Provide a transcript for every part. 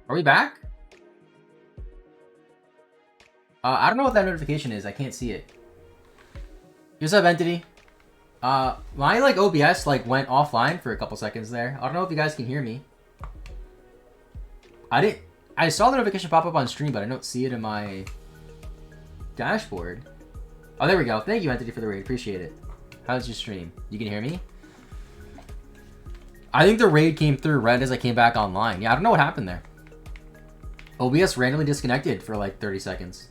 Are we back? I don't know what that notification is. I can't see it. What's up, Entity? My like OBS like went offline for a couple seconds there. I don't know if you guys can hear me. I saw the notification pop up on stream, but I don't see it in my dashboard. Oh, there we go. Thank you, Entity, for the raid. Appreciate it. How's your stream? You can hear me? I think the raid came through right as I came back online. Yeah, I don't know what happened there. OBS randomly disconnected for like 30 seconds.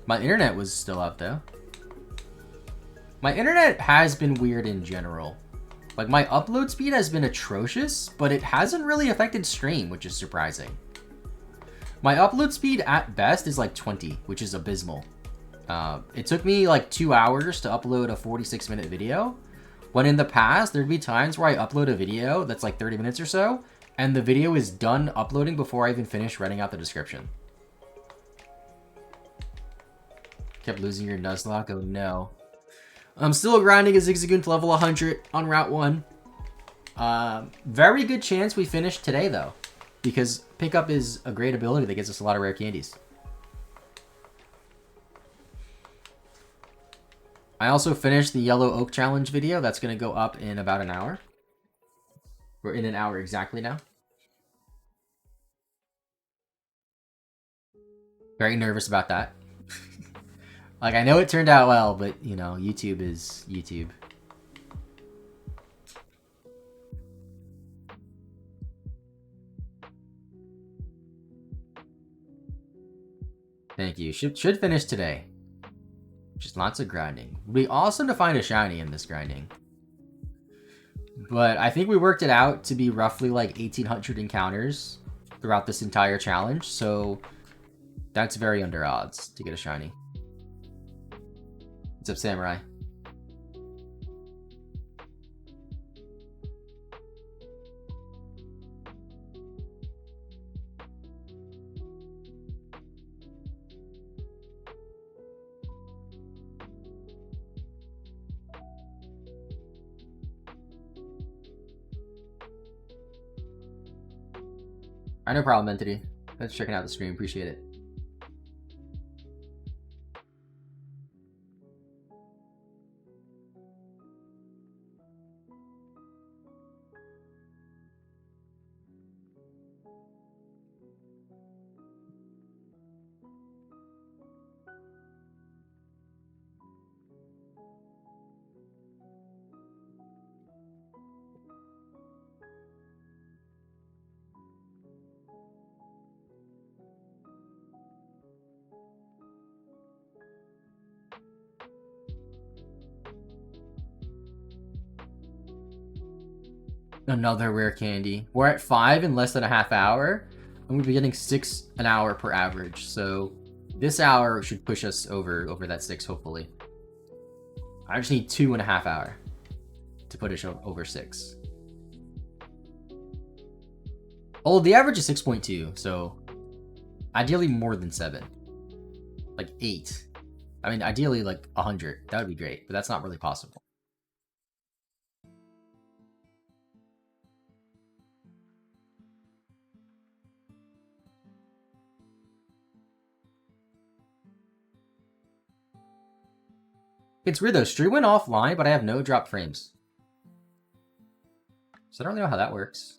My internet was still up though. My internet has been weird in general. Like my upload speed has been atrocious, but it hasn't really affected stream, which is surprising. My upload speed at best is like 20, which is abysmal. It took me like 2 hours to upload a 46-minute video, when in the past there'd be times where I upload a video that's like 30 minutes or so, and the video is done uploading before I even finish writing out the description. Kept losing your Nuzlocke? Oh no. I'm still grinding a Zigzagoon to level 100 on Route 1. Very good chance we finish today though, because pickup is a great ability that gives us a lot of rare candies. I also finished the Yellow Oak Challenge video. That's going to go up in about an hour. We're in an hour exactly now. Very nervous about that. Like, I know it turned out well, but, you know, YouTube is YouTube. Thank you. Should finish today. Just lots of grinding. Would be awesome to find a shiny in this grinding. But I think we worked it out to be roughly like 1,800 encounters throughout this entire challenge, so that's very under odds to get a shiny. What's up, Samurai? No problem, Entity. Thanks for checking out the stream. Appreciate it. Another rare candy. We're at 5 in less than a half hour. I'm gonna be getting 6 an hour per average. So this hour should push us over that 6, hopefully. I just need 2.5 hours to put us over 6. Oh, the average is 6.2, so ideally more than 7. Like 8. I mean, ideally like 100. That would be great, but that's not really possible. It's weird though, stream went offline, but I have no drop frames. So I don't really know how that works.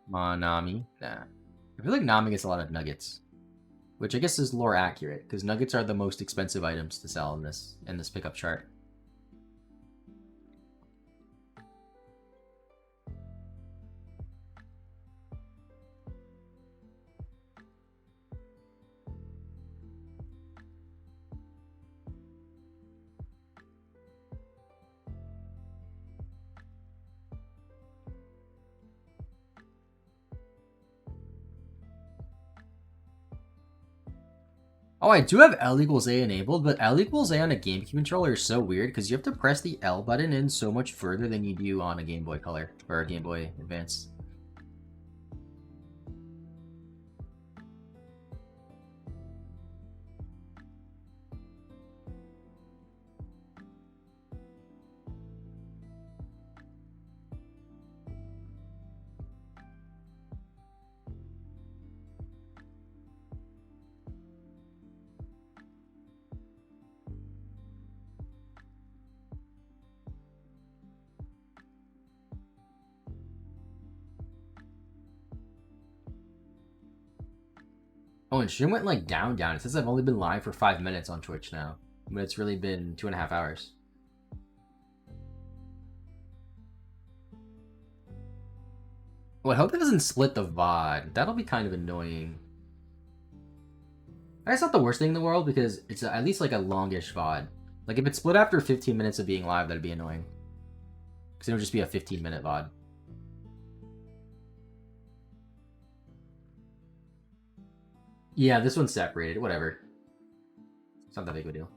Nami? Nah. I feel like Nami gets a lot of nuggets. Which I guess is lore accurate, because nuggets are the most expensive items to sell in this pickup chart. Oh, I do have L equals A enabled, but L equals A on a GameCube controller is so weird because you have to press the L button in so much further than you do on a Game Boy Color or a Game Boy Advance. Oh, and stream went like down. It says I've only been live for 5 minutes on Twitch now, but it's really been 2.5 hours. Well, I hope it doesn't split the VOD. That'll be kind of annoying. That's not the worst thing in the world because it's at least like a longish VOD. Like if it split after 15 minutes of being live, that'd be annoying. Because it would just be a 15-minute VOD. Yeah, this one's separated. Whatever. It's not that big of a deal.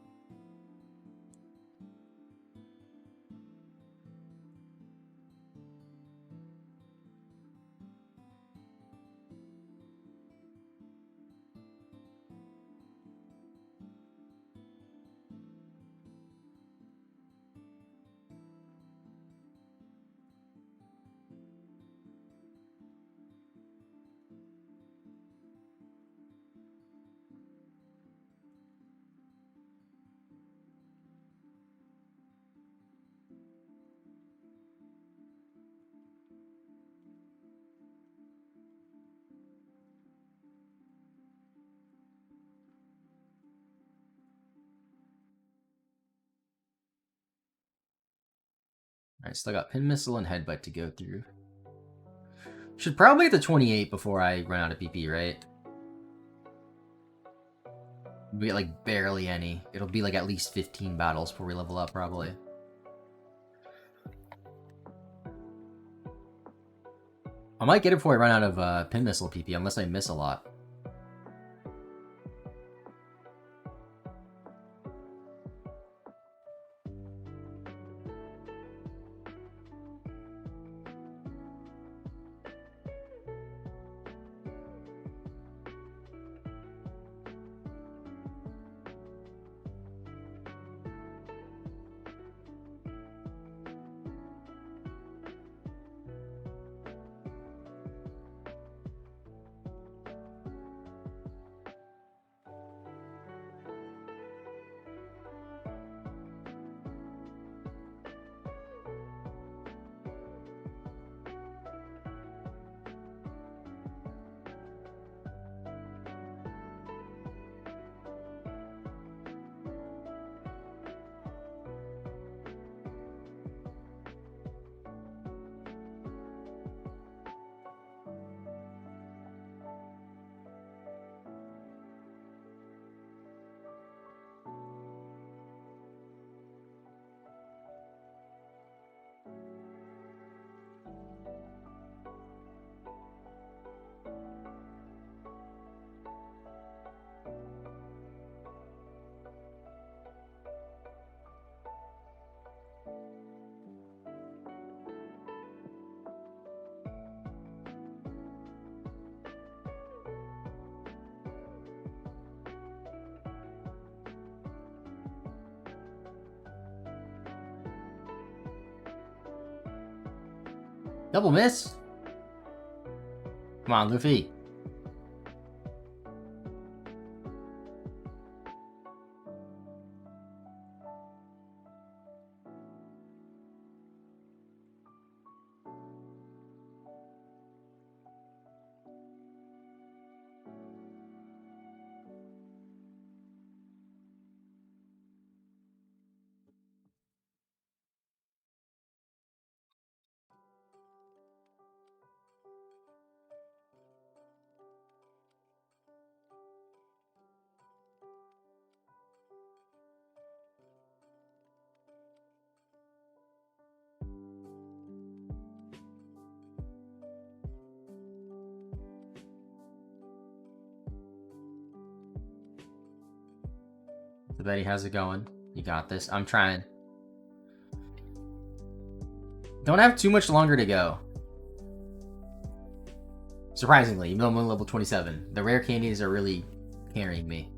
Alright, still got Pin Missile and Headbutt to go through. Should probably get to 28 before I run out of PP, right? We get like barely any. It'll be like at least 15 battles before we level up, probably. I might get it before I run out of Pin Missile PP, unless I miss a lot. Double miss? Come on, Luffy. So Betty, how's it going? You got this. I'm trying. Don't have too much longer to go. Surprisingly, even though I'm only level 27. The rare candies are really carrying me.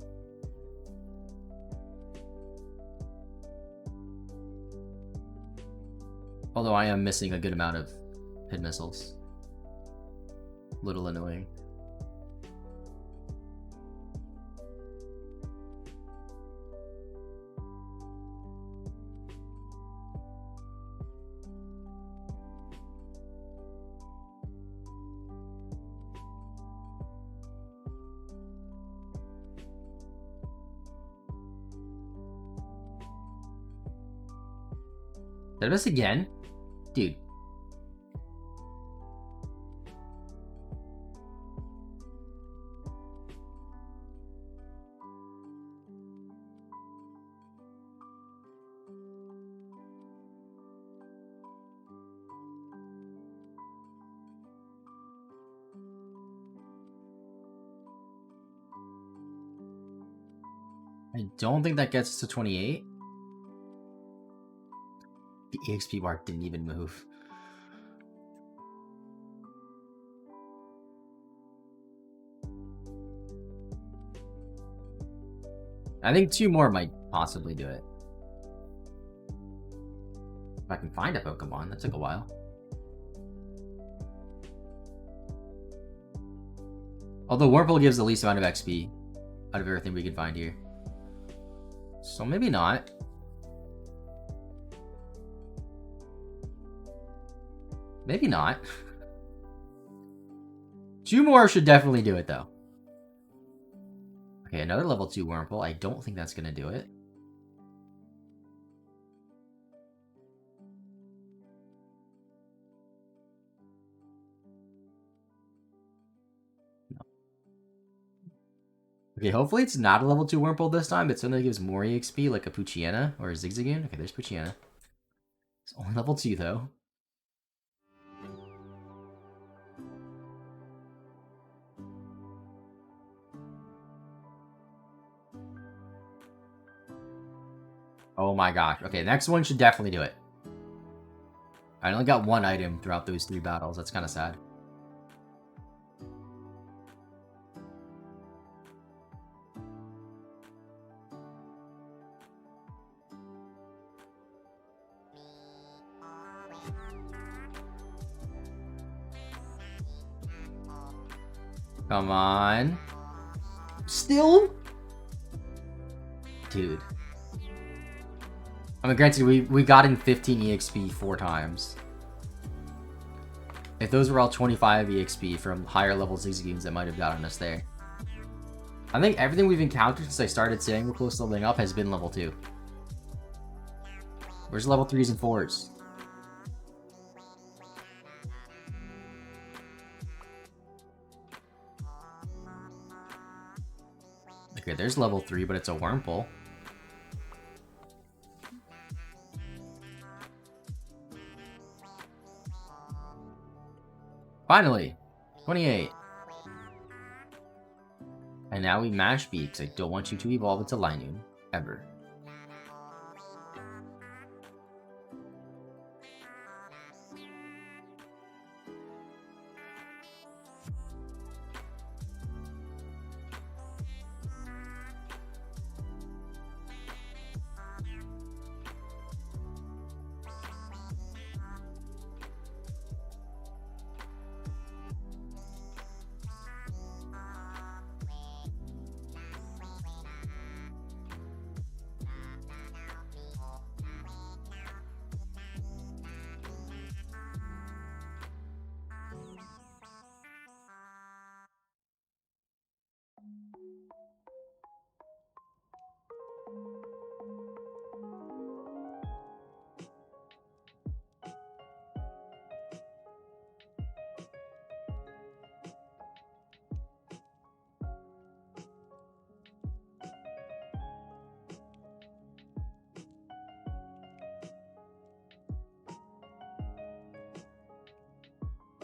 Although I am missing a good amount of Pin Missiles. Little annoying. Did I miss again? Dude. I don't think that gets us to 28. The EXP bar didn't even move. I think 2 more might possibly do it. If I can find a Pokemon, that took a while. Although Wurmple gives the least amount of XP out of everything we can find here. So maybe not. Maybe not. 2 more should definitely do it, though. Okay, another level 2 Wurmple. I don't think that's going to do it. No. Okay, hopefully it's not a level 2 Wurmple this time, but something that gives more EXP, like a Poochyena or a Zigzagoon. Okay, there's Poochyena. It's only level 2, though. Oh my gosh. Okay, next one should definitely do it. I only got 1 item throughout those 3 battles. That's kind of sad. Come on. Still? Dude. I mean, granted, we got in 15 EXP 4 times. If those were all 25 EXP from higher level Zigzagoons, that might have gotten us there. I think everything we've encountered since I started saying we're close to leveling up has been level 2. Where's level 3s and 4s? Okay, there's level 3, but it's a Wurmple. Finally! 28. And now we mash B, because I don't want you to evolve into Linoon. Ever.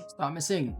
Stop missing.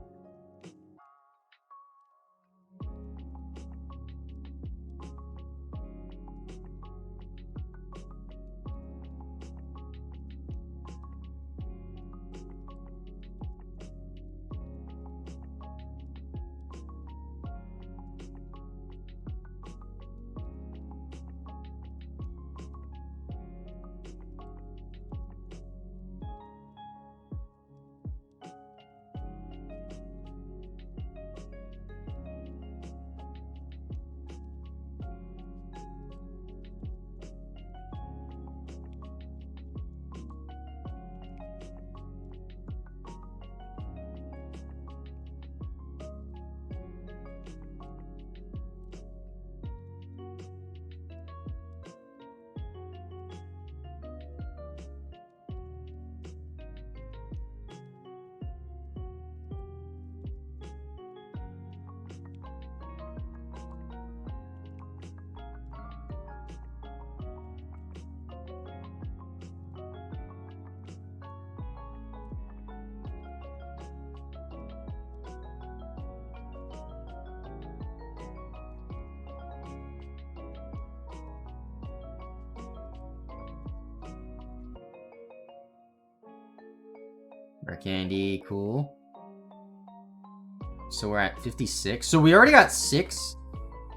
Rare candy, cool. So we're at 56. So we already got 6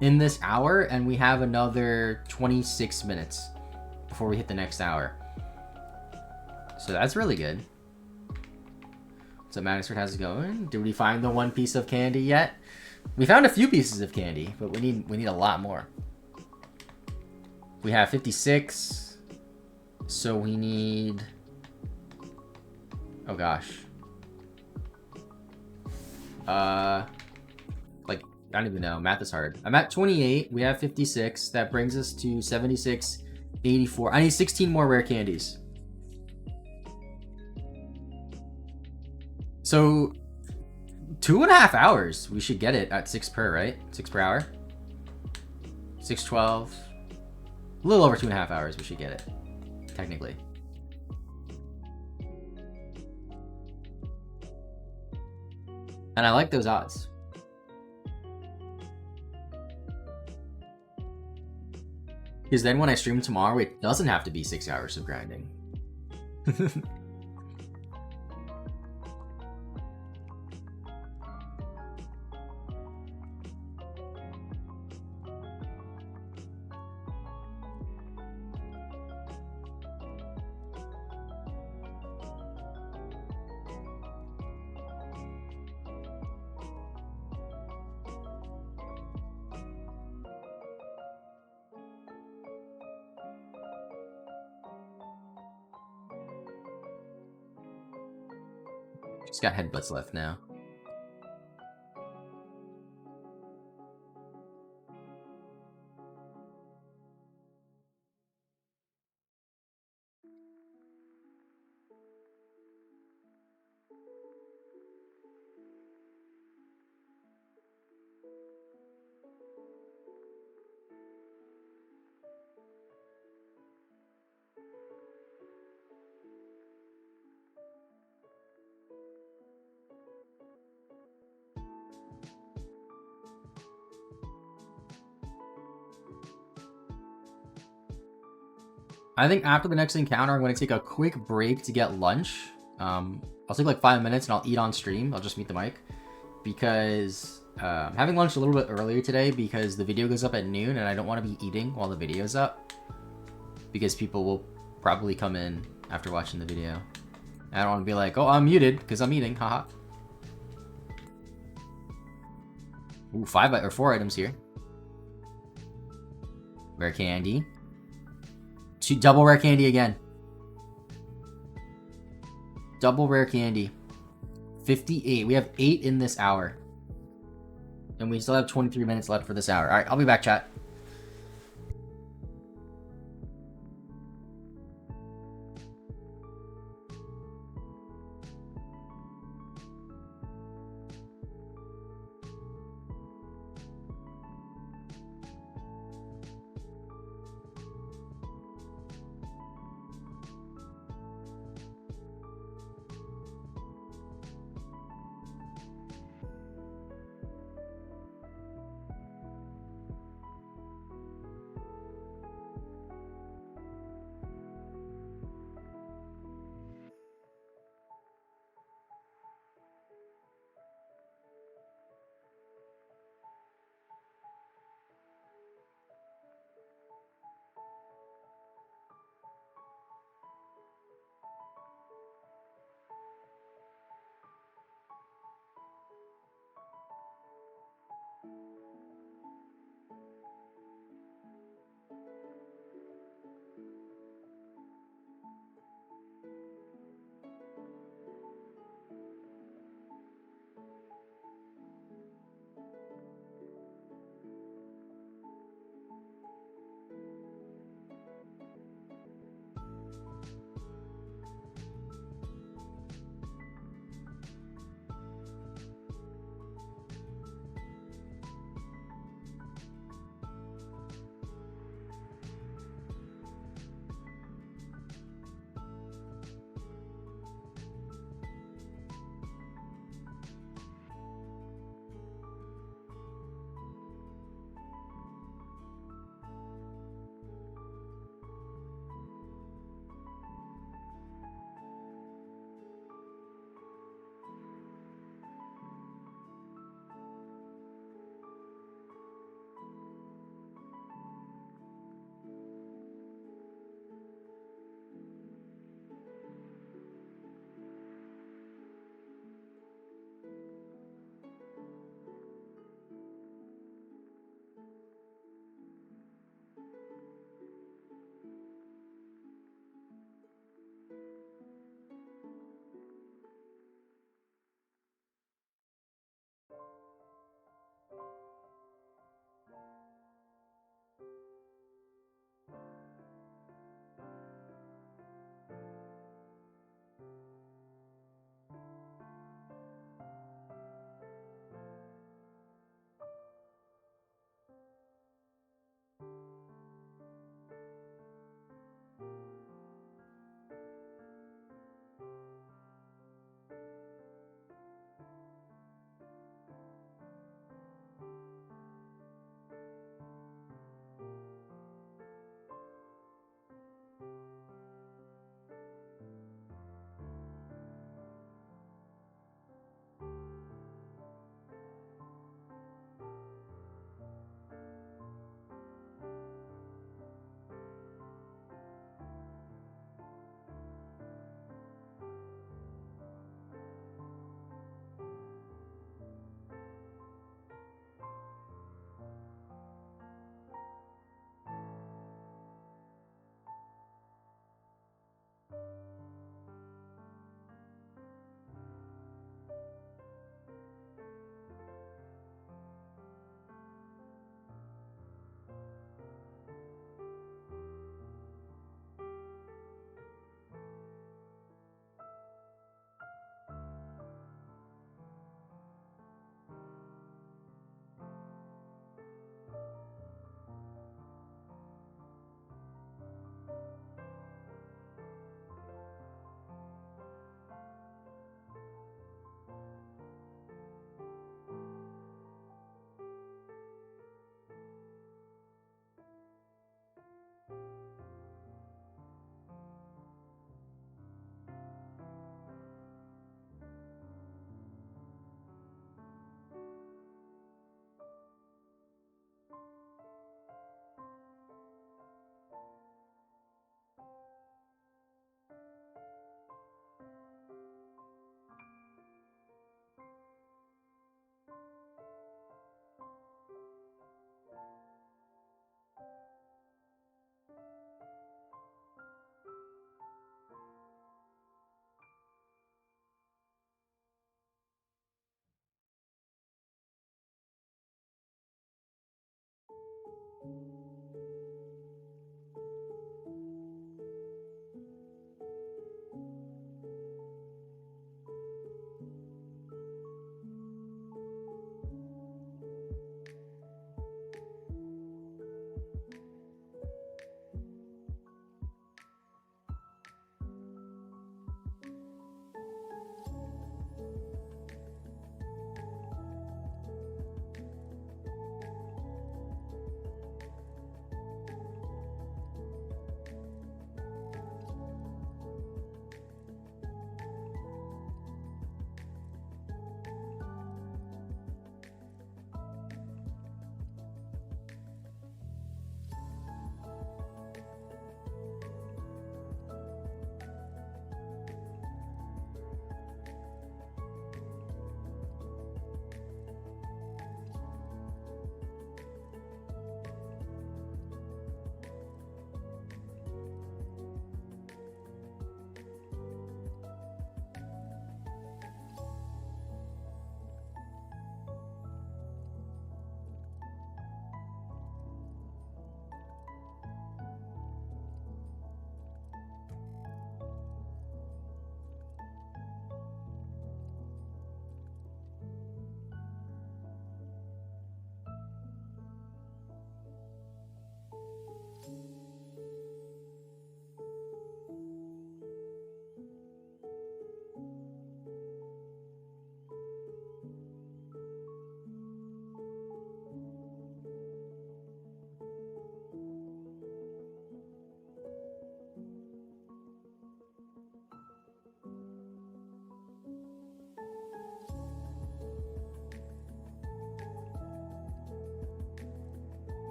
in this hour, and we have another 26 minutes before we hit the next hour. So that's really good. So Maddoxford, how's it going? Did we find the one piece of candy yet? We found a few pieces of candy, but we need a lot more. We have 56. So we need... Oh gosh. Like, I don't even know. Math is hard. I'm at 28. We have 56. That brings us to 76, 84. I need 16 more rare candies. So 2.5 hours. We should get it at 6 per, right? 6 per hour. 612. A little over 2.5 hours. We should get it. Technically. And I like those odds. Because then when I stream tomorrow, it doesn't have to be 6 hours of grinding. Just got headbutts left now. I think after the next encounter, I'm going to take a quick break to get lunch. I'll take like 5 minutes and I'll eat on stream. I'll just mute the mic. Because I'm having lunch a little bit earlier today because the video goes up at noon and I don't want to be eating while the video's up. Because people will probably come in after watching the video. I don't want to be like, oh, I'm muted because I'm eating, haha. Ooh, 4 items here. Rare candy. 2 double rare candy again. Double rare candy. 58. We have 8 in this hour. And we still have 23 minutes left for this hour. Alright, I'll be back, chat.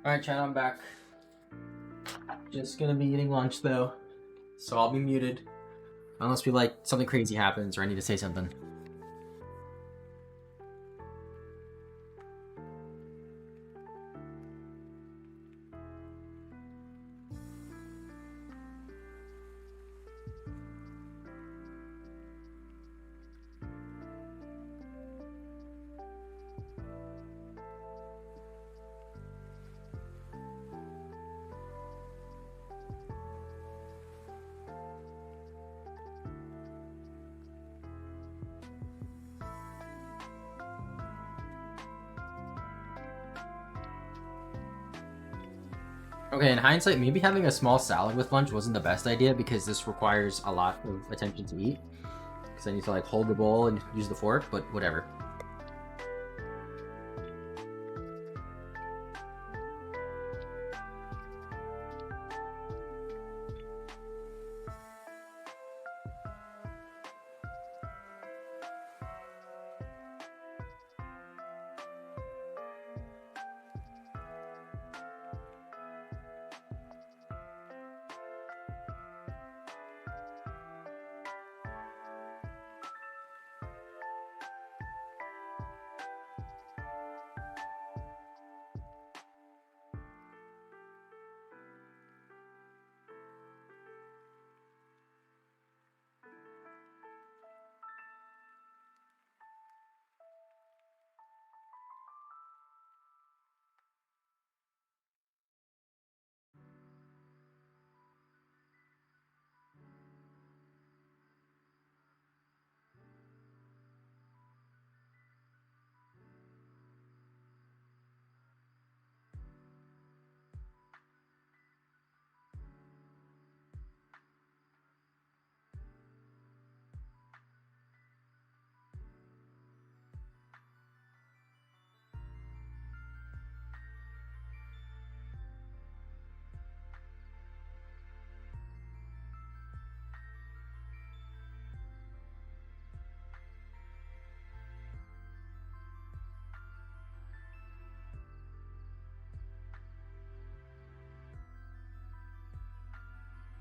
Alright, chat, I'm back. Just gonna be eating lunch though, so I'll be muted. Unless something crazy happens or I need to say something. Okay, in hindsight, maybe having a small salad with lunch wasn't the best idea because this requires a lot of attention to eat. Because I need to hold the bowl and use the fork, but whatever.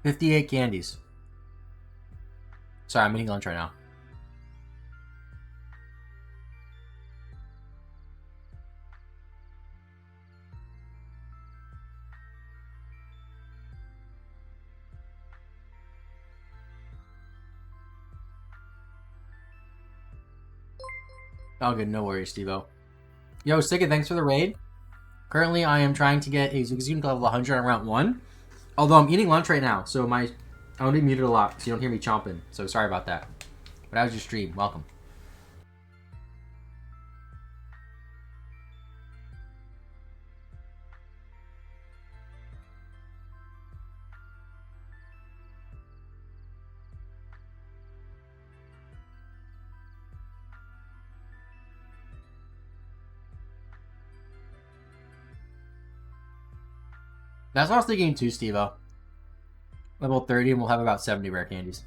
$58 candies. Sorry, I'm eating lunch right now. Oh, good. No worries, Stevo. Yo, Stickit, thanks for the raid. Currently, I am trying to get a Zugazune level 100 on round 1. Although I'm eating lunch right now, so I'm going to be muted a lot, so you don't hear me chomping. So sorry about that. But that was your stream. Welcome. That's what I was thinking too, Stevo. Level 30 and we'll have about 70 rare candies.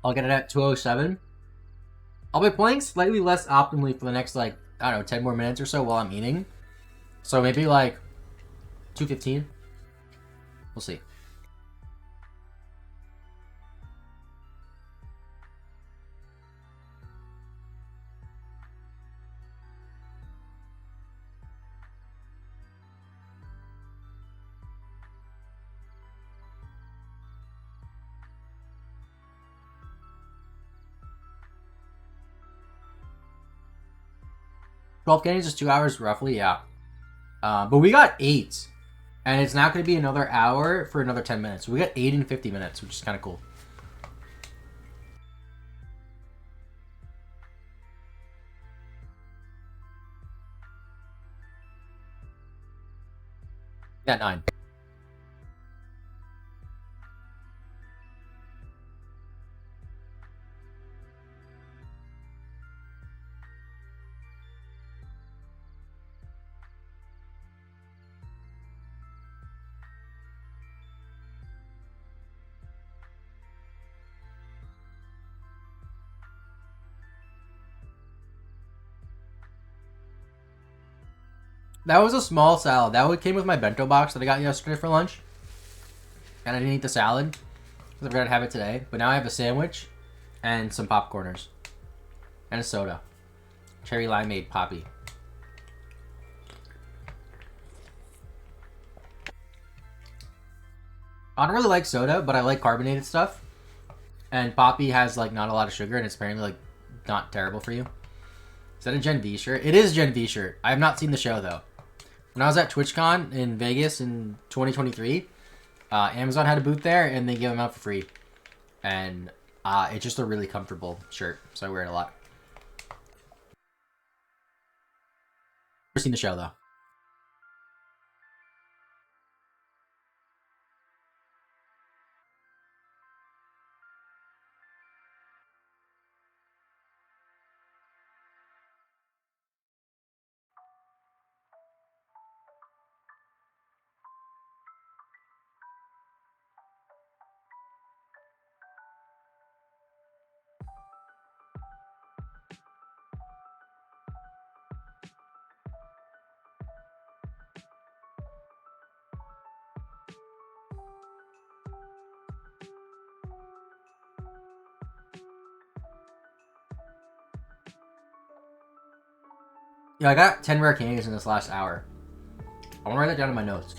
I'll get it at 207. I'll be playing slightly less optimally for the next, I don't know, 10 more minutes or so while I'm eating. So maybe 215. We'll see. $12 candies is 2 hours roughly, yeah. But we got 8. And it's not going to be another hour for another 10 minutes. So we got 8 in 50 minutes, which is kind of cool. Yeah, 9. That was a small salad. That came with my bento box that I got yesterday for lunch. And I didn't eat the salad because I forgot to have it today. But now I have a sandwich and some popcorners and a soda. Cherry limeade poppy. I don't really like soda, but I like carbonated stuff. And poppy has like not a lot of sugar, and it's apparently like not terrible for you. Is that a Gen V shirt? It is Gen V shirt. I have not seen the show though. When I was at TwitchCon in Vegas in 2023, Amazon had a booth there, and they give them out for free. And it's just a really comfortable shirt, so I wear it a lot. Never seen the show though. Yeah, I got 10 rare candies in this last hour. I want to write that down in my notes.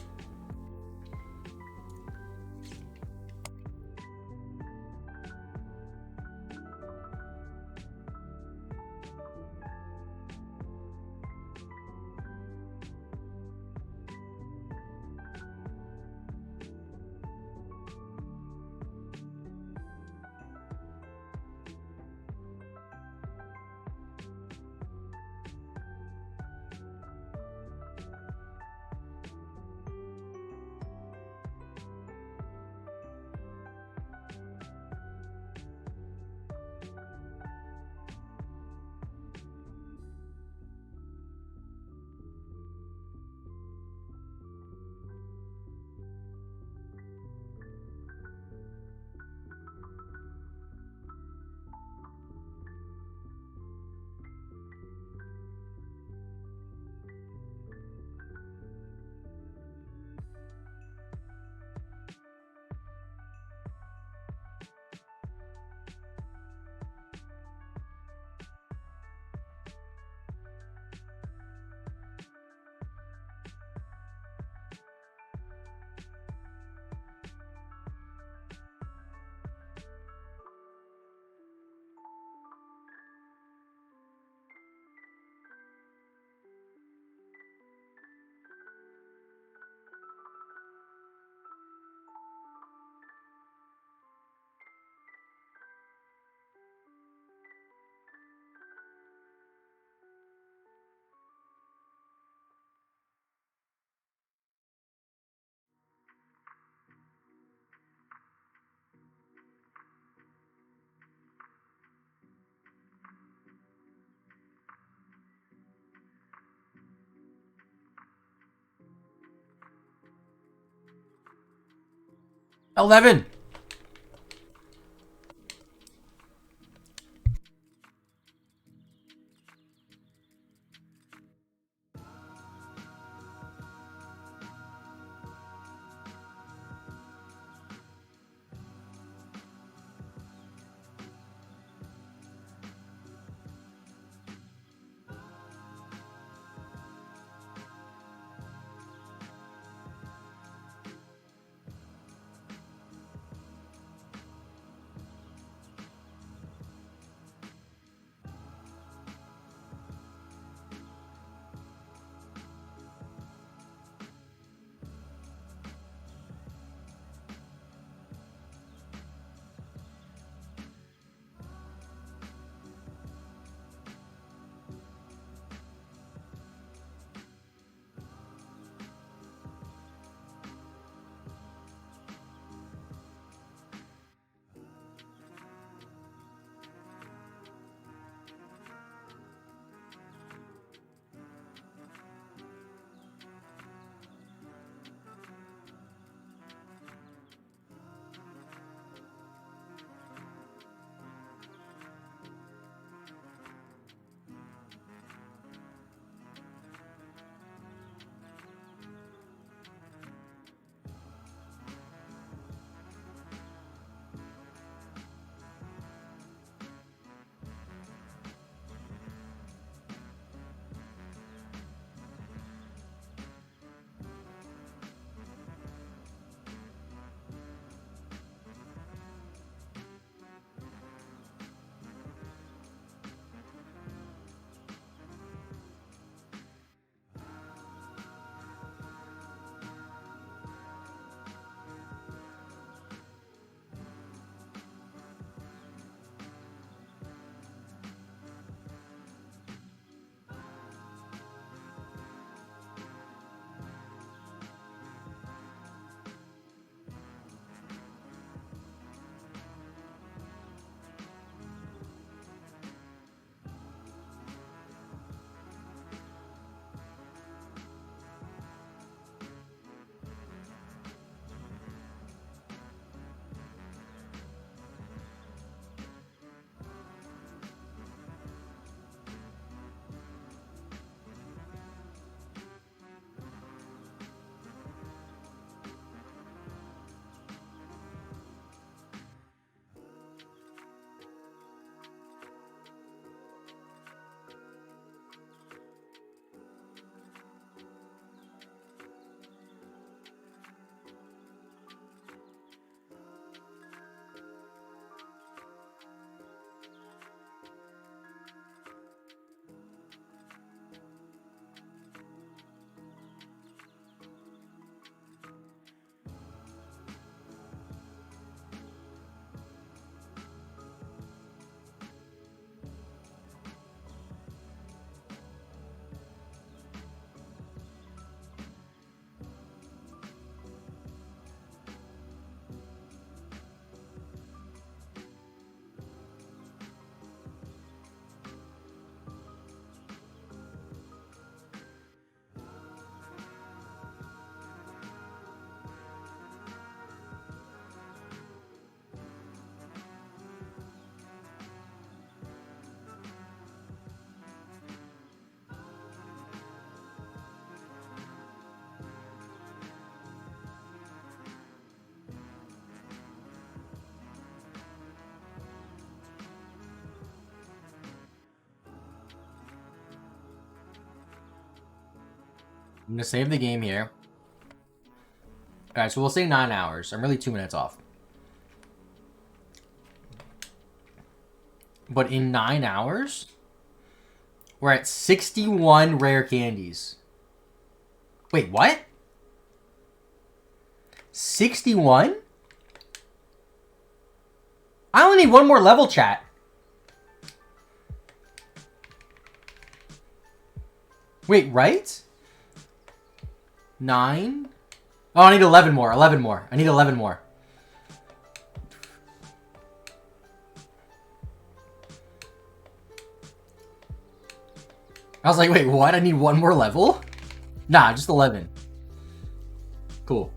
Eleven. I'm gonna save the game here. Alright, so we'll say 9 hours. I'm really 2 minutes off. But in 9 hours, we're at 61 rare candies. Wait, what? 61? I only need one more level, chat. Wait, right? 9? Oh, I need 11 more. 11 more. I need 11 more. I was like, wait, what? I need one more level? Nah, just 11. Cool.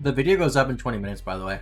The video goes up in 20 minutes, by the way.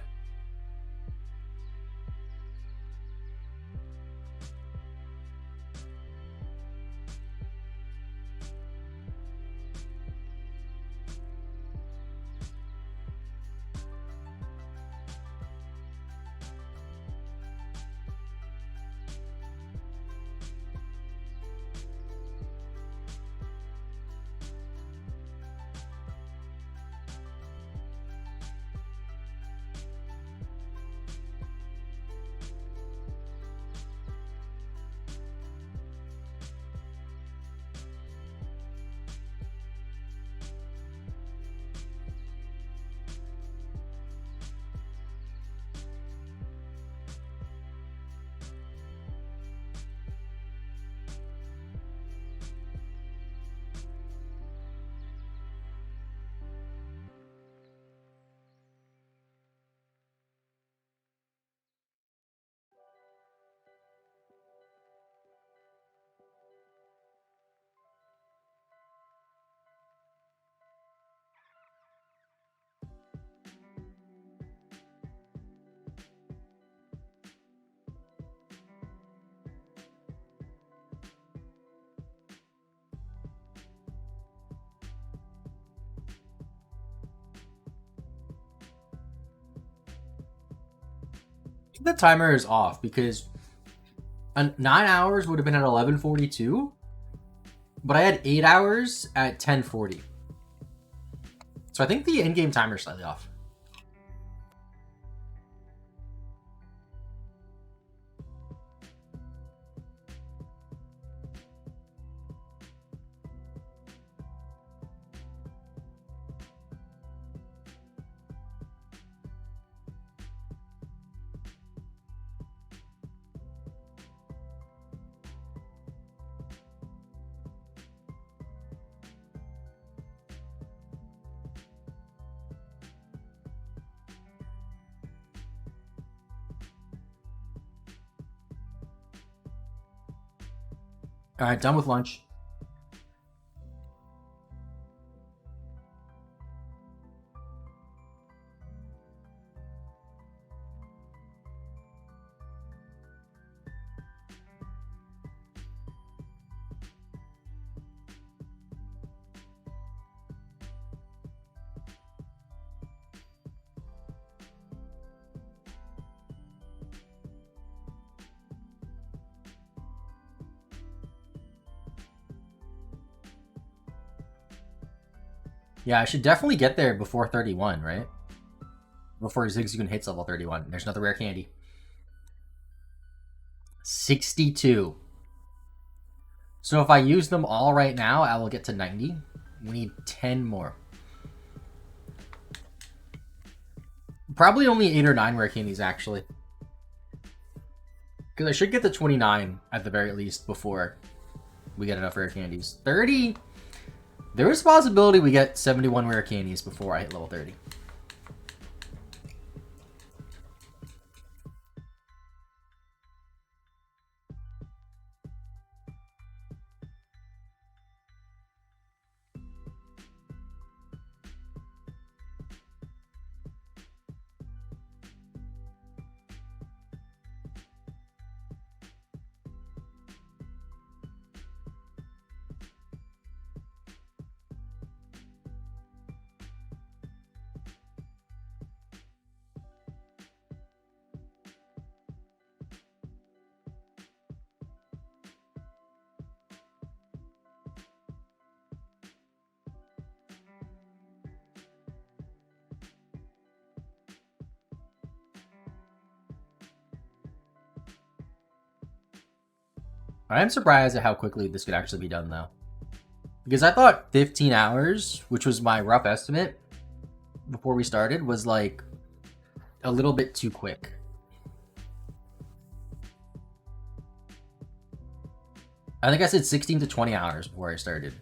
The timer is off because 9 hours would have been at 11:42, but I had 8 hours at 10:40. So I think the in-game timer is slightly off. All right, done with lunch. Yeah, I should definitely get there before 31, right? Before Zigzagoon hits level 31. There's another rare candy. 62. So if I use them all right now, I will get to 90. We need 10 more. Probably only 8 or 9 rare candies, actually. Because I should get to 29 at the very least before we get enough rare candies. 30? There is a possibility we get 71 rare candies before I hit level 30. I am surprised at how quickly this could actually be done, though. Because I thought 15 hours, which was my rough estimate before we started, was like a little bit too quick. I think I said 16 to 20 hours before I started.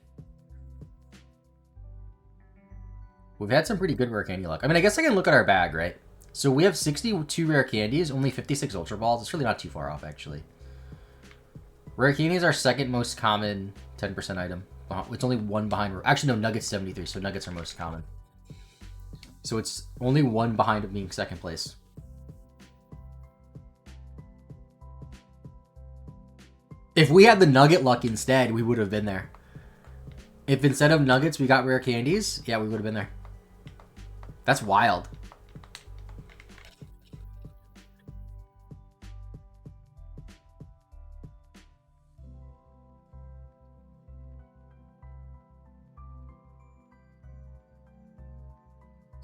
We've had some pretty good rare candy luck. I mean, I guess I can look at our bag, right? So we have 62 rare candies, only 56 Ultra Balls. It's really not too far off, actually. Rare candies are second most common 10% item. It's only one behind... Actually, no, Nuggets 73, so Nuggets are most common. So it's only one behind of being second place. If we had the Nugget luck instead, we would have been there. If instead of Nuggets we got rare candies, yeah, we would have been there. That's wild.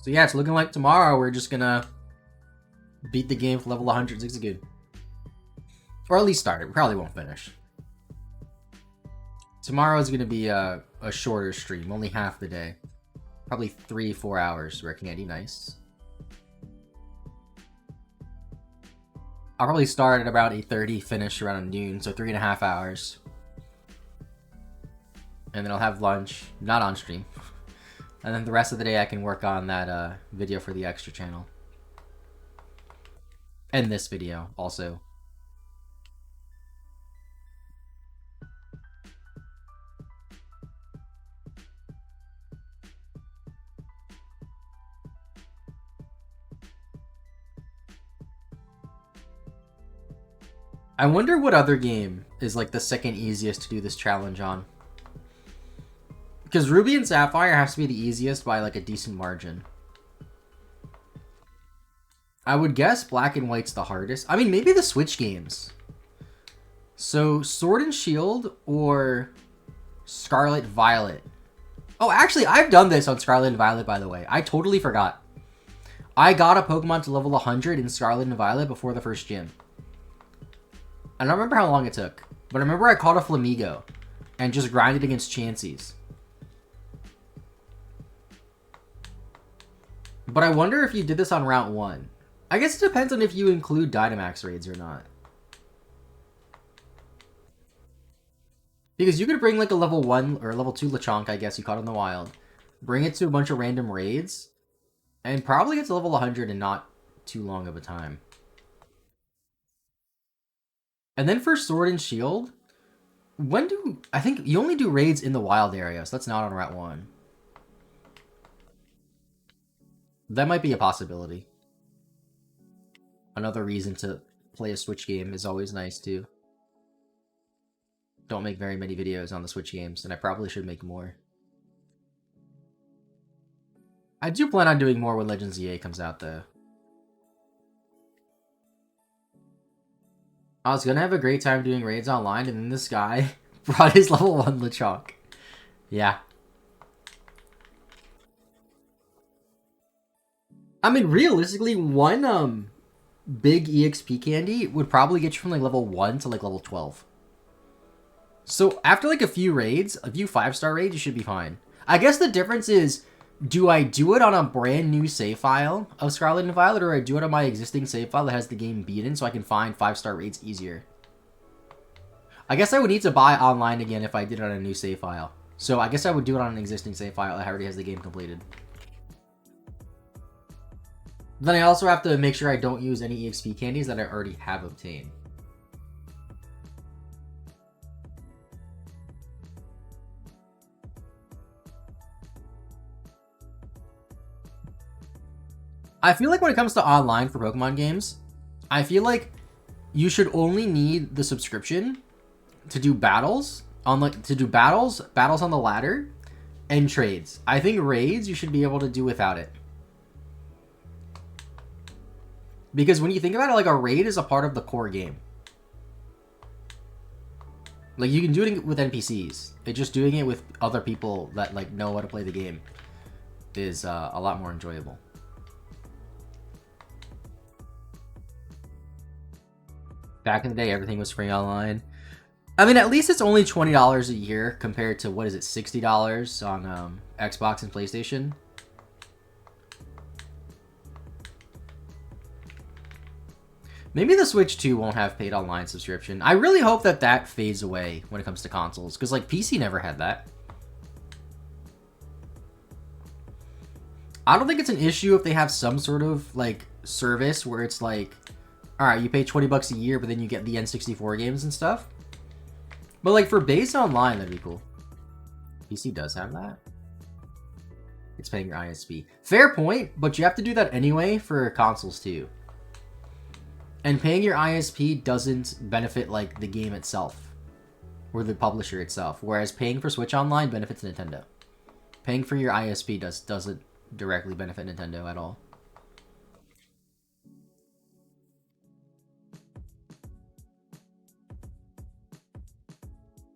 So yeah, it's looking like tomorrow we're just gonna beat the game for level 100 Zigzagoon. Or at least start it. We probably won't finish. Tomorrow's gonna be a shorter stream, only half the day. Probably 3-4 hours, rare candy, nice. I'll probably start at about 8:30, finish around noon, so 3.5 hours. And then I'll have lunch, not on stream. And then the rest of the day I can work on that video for the extra channel. And this video, also. I wonder what other game is like the second easiest to do this challenge on. Because Ruby and Sapphire has to be the easiest by like a decent margin. I would guess Black and White's the hardest. I mean, maybe the Switch games. So Sword and Shield or Scarlet Violet. Oh, actually, I've done this on Scarlet and Violet, by the way. I totally forgot. I got a Pokemon to level 100 in Scarlet and Violet before the first gym. I don't remember how long it took, but I remember I caught a Flamigo and just grinded against Chanseys. But I wonder if you did this on Route 1. I guess it depends on if you include Dynamax raids or not. Because you could bring like a level 1 or level 2 Lechonk, I guess you caught in the wild. Bring it to a bunch of random raids. And probably get to level 100 in not too long of a time. And then for Sword and Shield, I think you only do raids in the wild area, so that's not on Route 1. That might be a possibility. Another reason to play a Switch game is always nice too. Don't make very many videos on the Switch games, and I probably should make more. I do plan on doing more when Legends EA comes out though. I was gonna have a great time doing raids online, and then this guy brought his level 1 Lechonk. Yeah. I mean, realistically, one big EXP candy would probably get you from like level 1 to like level 12. So after like a few raids, a few 5-star raids, you should be fine. I guess the difference is, do I do it on a brand new save file of Scarlet and Violet, or I do it on my existing save file that has the game beaten so I can find 5-star raids easier? I guess I would need to buy online again if I did it on a new save file. So I guess I would do it on an existing save file that already has the game completed. Then I also have to make sure I don't use any EXP candies that I already have obtained. I feel like when it comes to online for Pokemon games, I feel like you should only need the subscription to do battles on battles on the ladder, and trades. I think raids you should be able to do without it. Because when you think about it, like, a raid is a part of the core game. Like, you can do it with NPCs. It's just doing it with other people that, like, know how to play the game is a lot more enjoyable. Back in the day, everything was free online. I mean, at least it's only $20 a year compared to, what is it, $60 on Xbox and PlayStation. Maybe the Switch 2 won't have paid online subscription. I really hope that that fades away when it comes to consoles, because, like, PC never had that. I don't think it's an issue if they have some sort of, like, service where it's like, alright, you pay 20 bucks a year, but then you get the N64 games and stuff. But, like, for base online, that'd be cool. PC does have that. It's paying your ISP. Fair point, but you have to do that anyway for consoles, too. And paying your ISP doesn't benefit, like, the game itself. Or the publisher itself. Whereas paying for Switch Online benefits Nintendo. Paying for your ISP doesn't directly benefit Nintendo at all.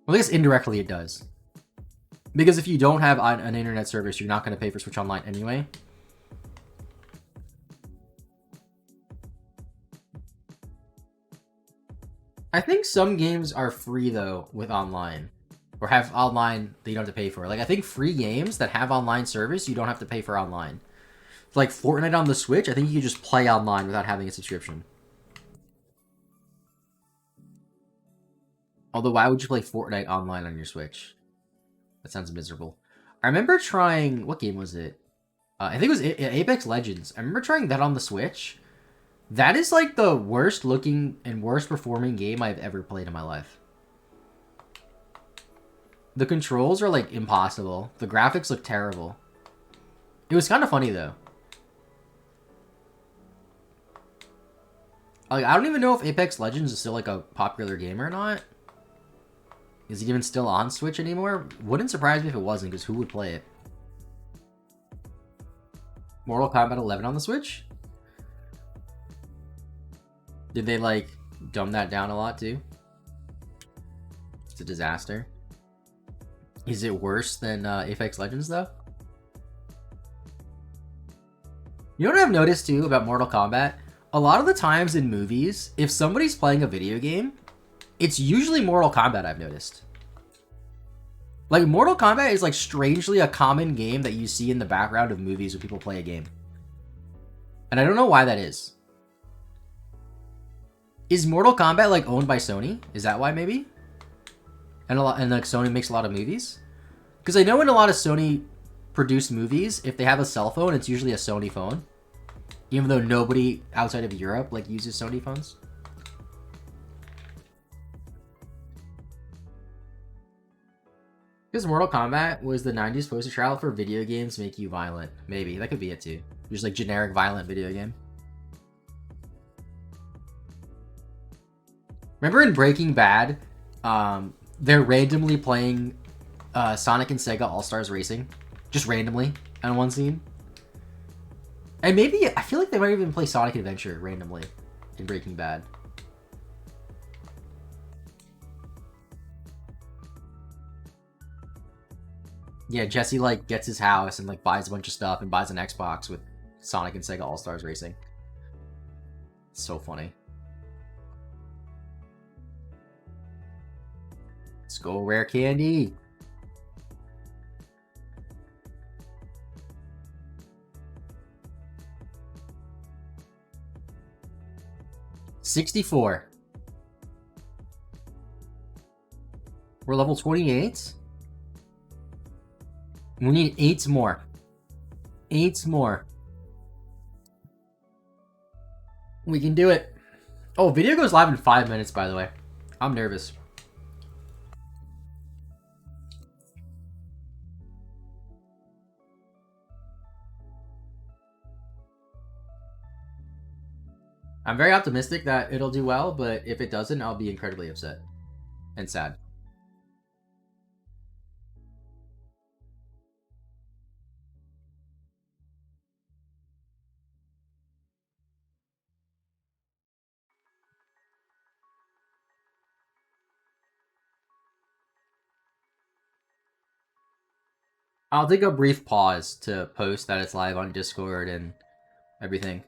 Well, I guess indirectly it does. Because if you don't have an internet service, you're not going to pay for Switch Online anyway. I think some games are free, though, with online. Or have online that you don't have to pay for. Like, I think free games that have online service, you don't have to pay for online. Like Fortnite on the Switch, I think you can just play online without having a subscription. Although, why would you play Fortnite online on your Switch? That sounds miserable. I remember trying... What game was it? I think it was Apex Legends. I remember trying that on the Switch. That is, like, the worst looking and worst performing game I've ever played in my life. The controls are, like, impossible. The graphics look terrible. It was kind of funny, though. Like, I don't even know if Apex Legends is still, like, a popular game or not. Is it even still on Switch anymore? Wouldn't surprise me if it wasn't, because who would play it? Mortal Kombat 11 on the Switch? Did they, like, dumb that down a lot, too? It's a disaster. Is it worse than Apex Legends, though? You know what I've noticed, too, about Mortal Kombat? A lot of the times in movies, if somebody's playing a video game, it's usually Mortal Kombat, I've noticed. Like, Mortal Kombat is, like, strangely a common game that you see in the background of movies when people play a game. And I don't know why that is. Is Mortal Kombat, like, owned by Sony? Is that why, maybe? And like, Sony makes a lot of movies? Because I know in a lot of Sony-produced movies, if they have a cell phone, it's usually a Sony phone. Even though nobody outside of Europe, like, uses Sony phones. Because Mortal Kombat was the 90s poster child for video games make you violent. Maybe. That could be it, too. Just, like, generic violent video game. Remember in Breaking Bad, they're randomly playing Sonic and Sega All-Stars Racing? Just randomly on one scene? And maybe, I feel like they might even play Sonic Adventure randomly in Breaking Bad. Yeah, Jesse, like, gets his house and, like, buys a bunch of stuff and buys an Xbox with Sonic and Sega All-Stars Racing. It's so funny. Let's go, rare candy. $64. We're level 28. We need 8 more. 8 more. We can do it. Oh, video goes live in 5 minutes, by the way. I'm nervous. I'm very optimistic that it'll do well, but if it doesn't, I'll be incredibly upset and sad. I'll take a brief pause to post that it's live on Discord and everything.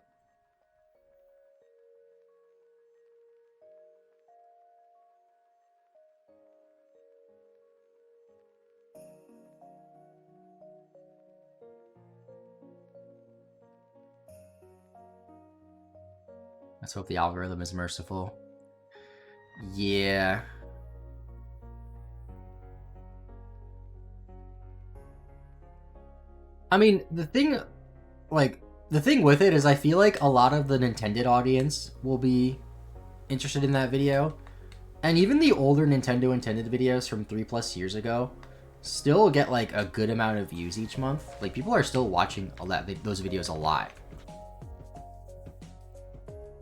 Let's hope the algorithm is merciful. Yeah. I mean, the thing with it is I feel like a lot of the Nintendo audience will be interested in that video. And even the older Nintendo intended videos from 3+ years ago still get like a good amount of views each month. Like people are still watching those videos a lot.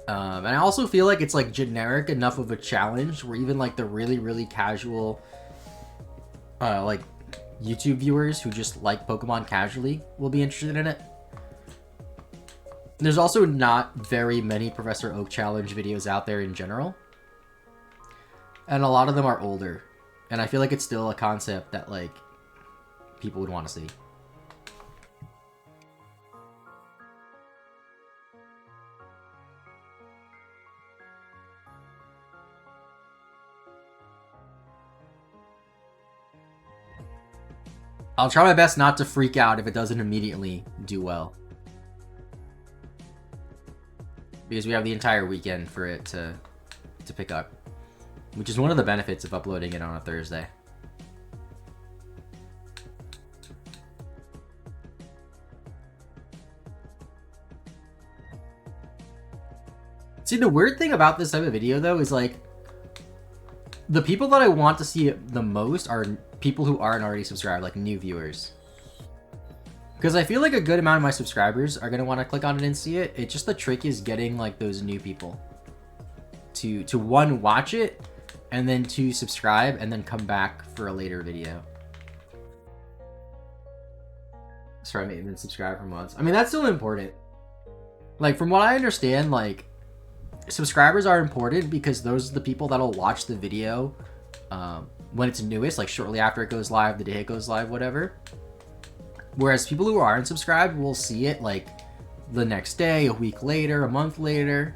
And I also feel like it's like generic enough of a challenge where even like the really, really casual like YouTube viewers who just like Pokemon casually will be interested in it. There's also not very many Professor Oak challenge videos out there in general. And a lot of them are older. And I feel like it's still a concept that like people would want to see. I'll try my best not to freak out if it doesn't immediately do well. Because we have the entire weekend for it to pick up. Which is one of the benefits of uploading it on a Thursday. See, the weird thing about this type of video, though, is like the people that I want to see the most are people who aren't already subscribed, like new viewers. Because I feel like a good amount of my subscribers are going to want to click on it and see it. It's just the trick is getting like those new people to one, watch it, and then to subscribe and then come back for a later video. Sorry, I haven't subscribed for months. I mean, that's still important. Like, from what I understand, like, subscribers are important because those are the people that'll watch the video when it's newest, like shortly after it goes live, the day it goes live, whatever. Whereas people who aren't subscribed will see it like the next day, a week later, a month later.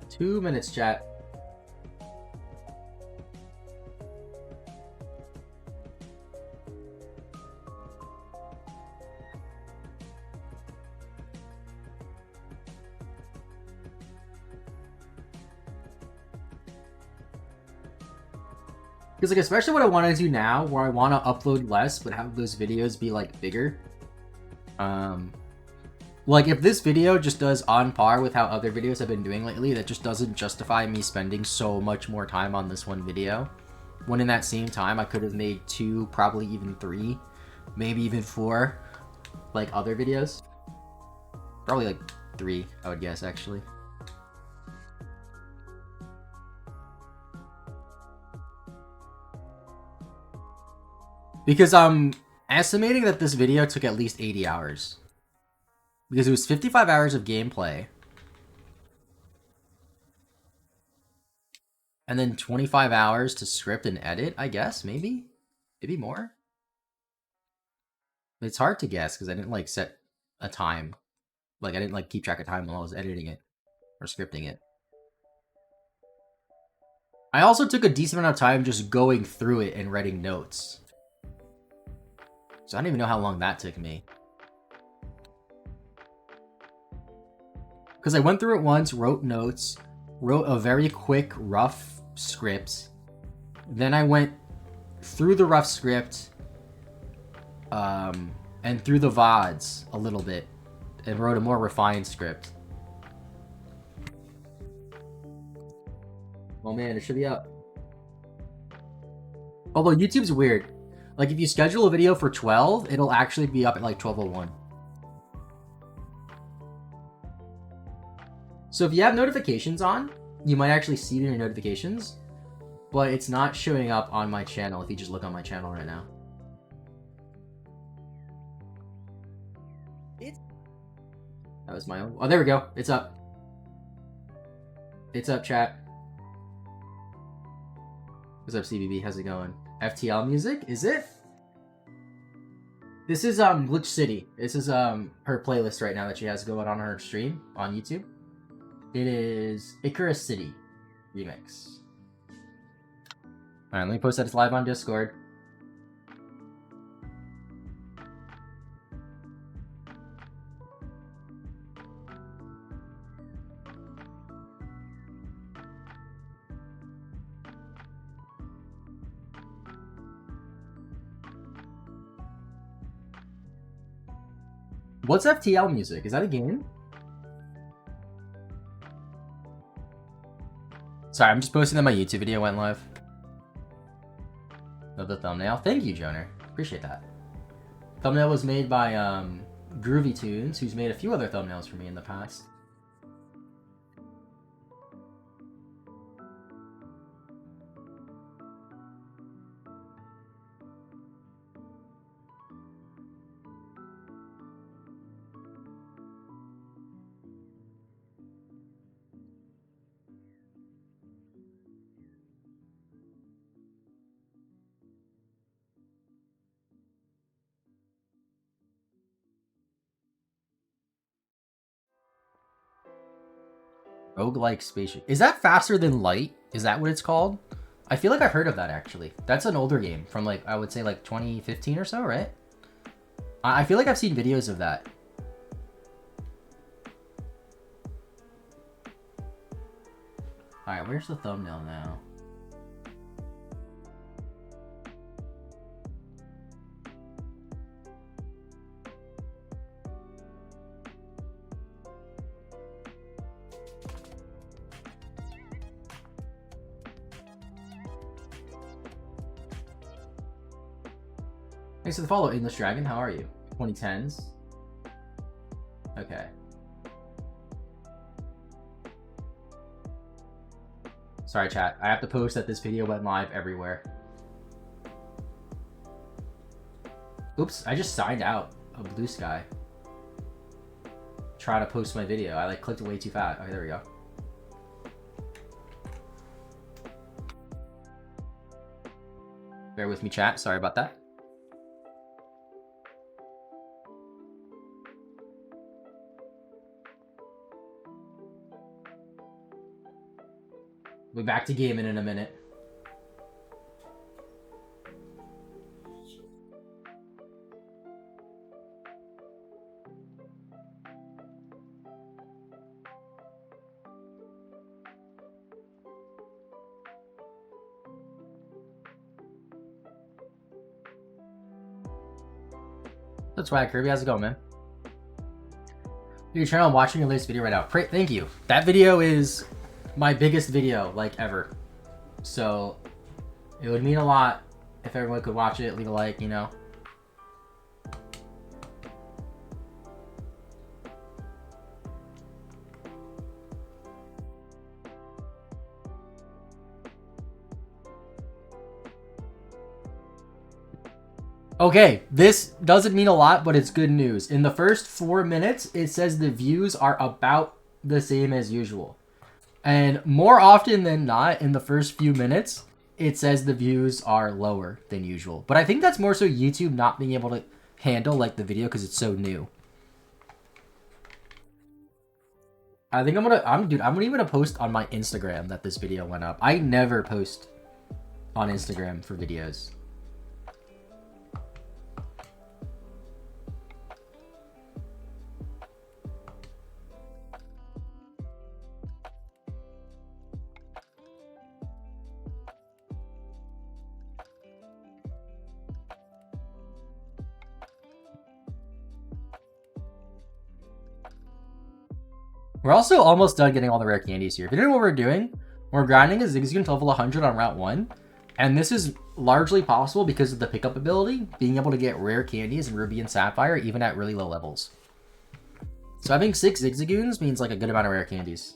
Two minutes, chat. Because, like, especially what I want to do now, where I want to upload less, but have those videos be, like, bigger. Like, if this video just does on par with how other videos have been doing lately, that just doesn't justify me spending so much more time on this one video. When in that same time, I could have made 2, probably even 3, maybe even 4, like, other videos. Probably, like, 3, I would guess, actually. Because I'm estimating that this video took at least 80 hours. Because it was 55 hours of gameplay. And then 25 hours to script and edit, I guess, maybe? Maybe more? It's hard to guess because I didn't, like, set a time. Like, I didn't, like, keep track of time while I was editing it. Or scripting it. I also took a decent amount of time just going through it and writing notes. So I don't even know how long that took me. Because I went through it once, wrote notes, wrote a very quick, rough script. Then I went through the rough script and through the VODs a little bit and wrote a more refined script. Oh man, it should be up. Although YouTube's weird. Like if you schedule a video for 12, it'll actually be up at like 12:01. So if you have notifications on, you might actually see it in your notifications, but it's not showing up on my channel if you just look on my channel right now. That was my own. Oh, there we go. It's up. It's up, chat. What's up, CBB? How's it going? FTL music? Is it? This is Glitch City. This is her playlist right now that she has going on her stream on YouTube. It is Icarus City remix. Alright, let me post that it's live on Discord. What's FTL music? Is that a game? Sorry, I'm just posting that my YouTube video went live. Of the thumbnail. Thank you, Joner. Appreciate that. Thumbnail was made by Groovy Tunes, who's made a few other thumbnails for me in the past. Roguelike spaceship. Is that Faster Than Light? Is that what it's called? I feel like I heard of that actually. That's an older game from like, I would say like 2015 or so, right? I feel like I've seen videos of that. Alright, where's the thumbnail now? Thanks for the follow, English Dragon. How are you? 2010s. Okay. Sorry, chat. I have to post that this video went live everywhere. Oops, I just signed out of Blue Sky. Try to post my video. I like clicked way too fast. Okay, there we go. Bear with me, chat. Sorry about that. We'll be back to gaming in a minute. That's right, Kirby. How's it going, man? Your channel, I'm watching your latest video right now. Thank you. That video is my biggest video, like, ever. So, it would mean a lot if everyone could watch it, leave a like, you know. Okay, this doesn't mean a lot, but it's good news. In the first 4 minutes, it says the views are about the same as usual. And more often than not, in the first few minutes, it says the views are lower than usual. But I think that's more so YouTube not being able to handle like the video because it's so new. I think I'm even gonna post on my Instagram that this video went up. I never post on Instagram for videos. We're also almost done getting all the rare candies here. If you don't know what we're doing, we're grinding a Zigzagoon to level 100 on Route 1. And this is largely possible because of the pickup ability, being able to get rare candies in Ruby and Sapphire even at really low levels. So having 6 Zigzagoons means like a good amount of rare candies.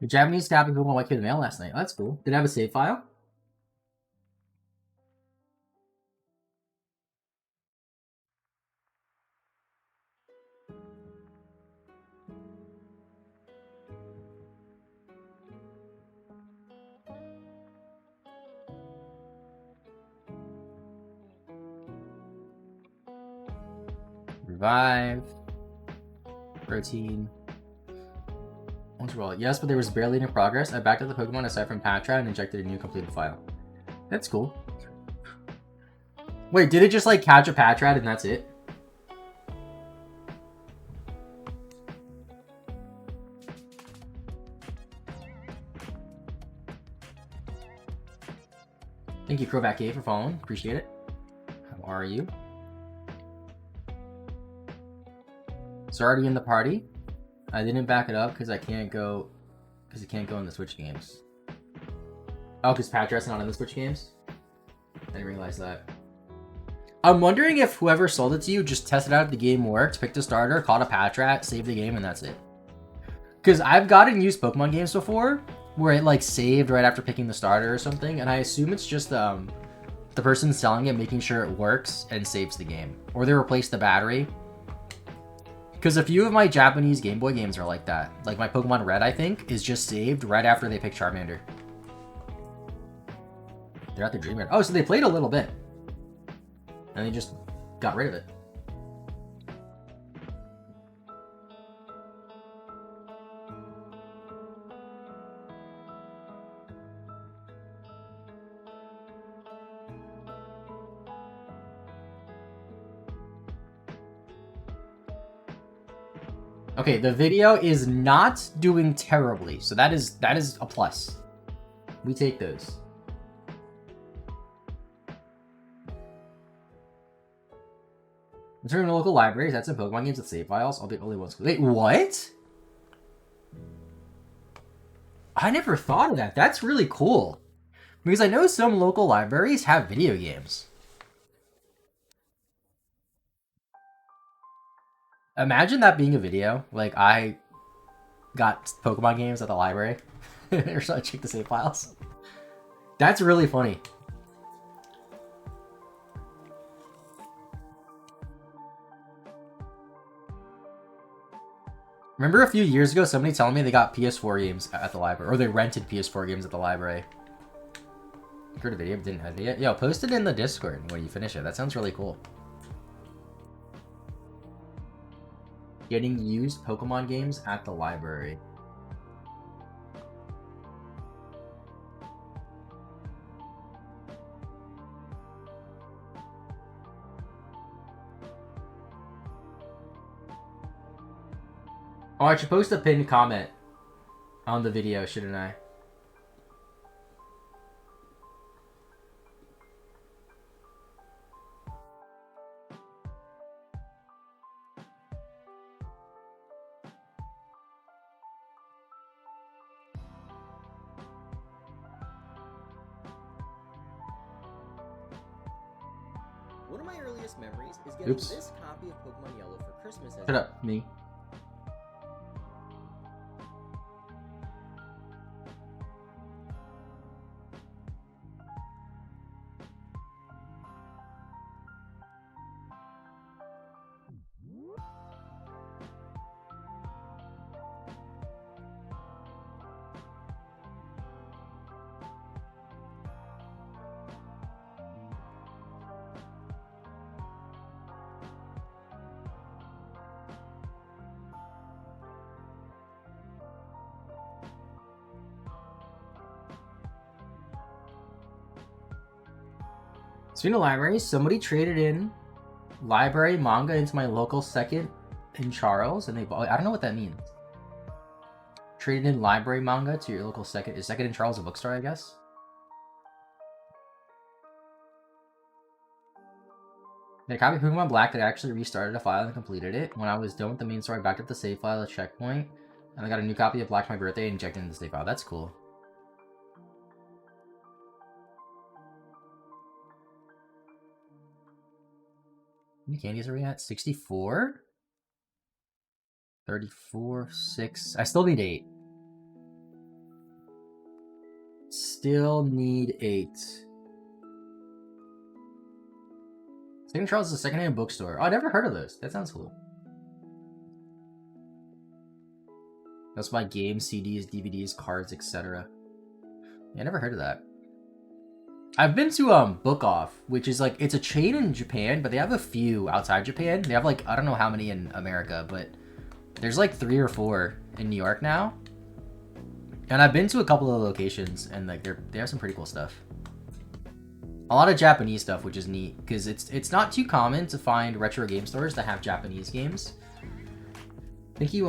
The Japanese copy of Pokemon White came in the mail last night. Oh, that's cool. Did it have a save file? Revive. Protein. Yes, but there was barely any progress. I backed up the Pokemon aside from Patra and injected a new completed file. That's cool. Wait, did it just like catch a Patrat and that's it? Thank you, Crobat K, for following. Appreciate it. How are you? It's already in the party. I didn't back it up because I can't go. Because it can't go in the Switch games. Oh, because Patrat's not in the Switch games? I didn't realize that. I'm wondering if whoever sold it to you just tested out if the game worked, picked a starter, caught a Patrat, saved the game, and that's it. Because I've gotten used Pokemon games before where it like saved right after picking the starter or something, and I assume it's just the person selling it making sure it works and saves the game. Or they replace the battery. Because a few of my Japanese Game Boy games are like that. Like my Pokemon Red, I think, is just saved right after they pick Charmander. They're at the Dream Red. Oh, so they played a little bit. And they just got rid of it. Okay, the video is not doing terribly, so that is a plus. We take those. Returning to local libraries, that's in Pokemon games with save files. I'll be only ones. Wait, what? I never thought of that. That's really cool. Because I know some local libraries have video games. Imagine that being a video. Like, I got Pokemon games at the library. Or so I check the save files. That's really funny. Remember a few years ago, somebody telling me they got PS4 games at the library, or they rented PS4 games at the library. Heard a video, but didn't have it yet. Yo, post it in the Discord when you finish it. That sounds really cool. Getting used Pokemon games at the library. Oh, I should post a pinned comment on the video, shouldn't I? One of my earliest memories is getting this copy of Pokemon Yellow for Christmas as Shut up, me. Speaking of libraries, somebody traded in library manga into my local second in Charles, and they bought. I don't know what that means. Traded in library manga to your local second. Is second in Charles a bookstore, I guess? The copy of Pokemon Black that actually restarted a file and completed it. When I was done with the main story, I backed up the save file, a checkpoint, and I got a new copy of Black for my birthday and injected into the save file. That's cool. How many candies are we at? 64? 34, 6. I still need 8. Still need 8. St. Charles is a secondhand bookstore. Oh, I never heard of this. That sounds cool. That's my games, CDs, DVDs, cards, etc. Yeah, I never heard of that. I've been to Book Off, which is like, it's a chain in Japan, but they have a few outside Japan. They have like, I don't know how many in America, but there's like 3 or 4 in New York now. And I've been to a couple of locations, and like they have some pretty cool stuff. A lot of Japanese stuff, which is neat, because it's not too common to find retro game stores that have Japanese games. Thank you,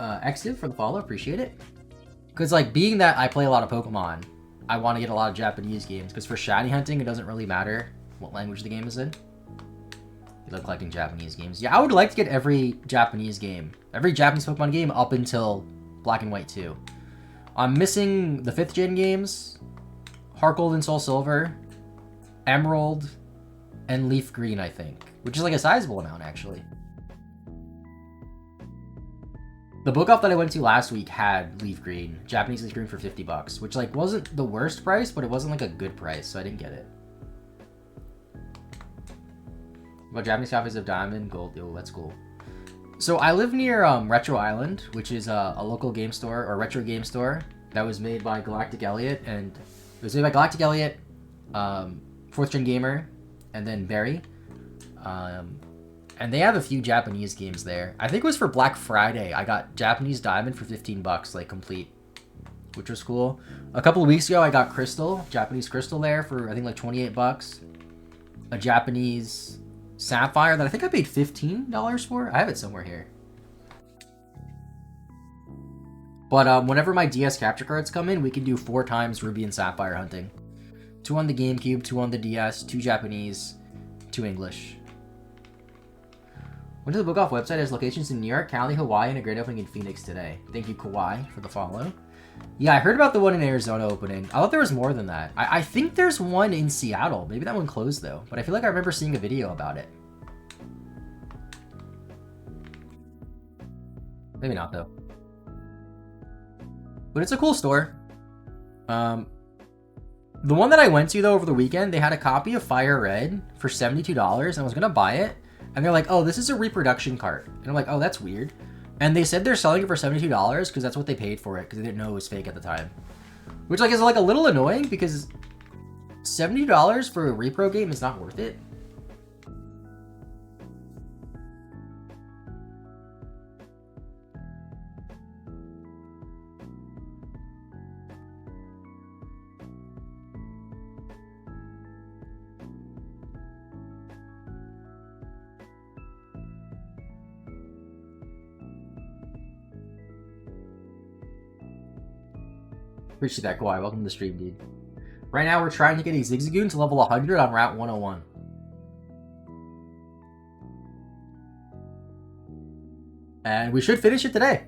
Extiv, for the follow. Appreciate it. Because like, being that I play a lot of Pokemon, I want to get a lot of Japanese games, because for shiny hunting, it doesn't really matter what language the game is in. You love collecting Japanese games. Yeah, I would like to get every Japanese game, every Japanese Pokemon game up until Black and White 2. I'm missing the 5th gen games, Heart Gold and Soul Silver, Emerald, and Leaf Green, I think, which is like a sizable amount, actually. The Book Off that I went to last week had Leaf Green, Japanese Leaf Green for $50, which like wasn't the worst price, but it wasn't like a good price, so I didn't get it. About Japanese copies of Diamond, Gold, oh, that's cool. So I live near Retro Island, which is a local game store, or retro game store, that was made by Galactic Elliot, and it was made by Galactic Elliot, 4th Gen Gamer, and then Barry. And they have a few Japanese games there. I think it was for Black Friday. I got Japanese Diamond for $15, like complete, which was cool. A couple of weeks ago, I got Crystal, Japanese Crystal there for I think like $28. A Japanese Sapphire that I think I paid $15 for. I have it somewhere here. But whenever my DS capture cards come in, we can do 4 times Ruby and Sapphire hunting. 2 on the GameCube, 2 on the DS, 2 Japanese, 2 English. Went to the Book Off website. It has locations in New York, Cali, Hawaii, and a great opening in Phoenix today. Thank you, Kawhi, for the follow. Yeah, I heard about the one in Arizona opening. I thought there was more than that. I think there's one in Seattle. Maybe that one closed, though. But I feel like I remember seeing a video about it. Maybe not, though. But it's a cool store. The one that I went to, though, over the weekend, they had a copy of Fire Red for $72, and I was going to buy it. And they're like, oh, this is a reproduction cart. And I'm like, oh, that's weird. And they said they're selling it for $72 because that's what they paid for it, because they didn't know it was fake at the time. Which like is like a little annoying, because $70 for a repro game is not worth it. Appreciate that, Kawhi. Welcome to the stream, dude. Right now, we're trying to get a Zigzagoon to level 100 on Route 101. And we should finish it today.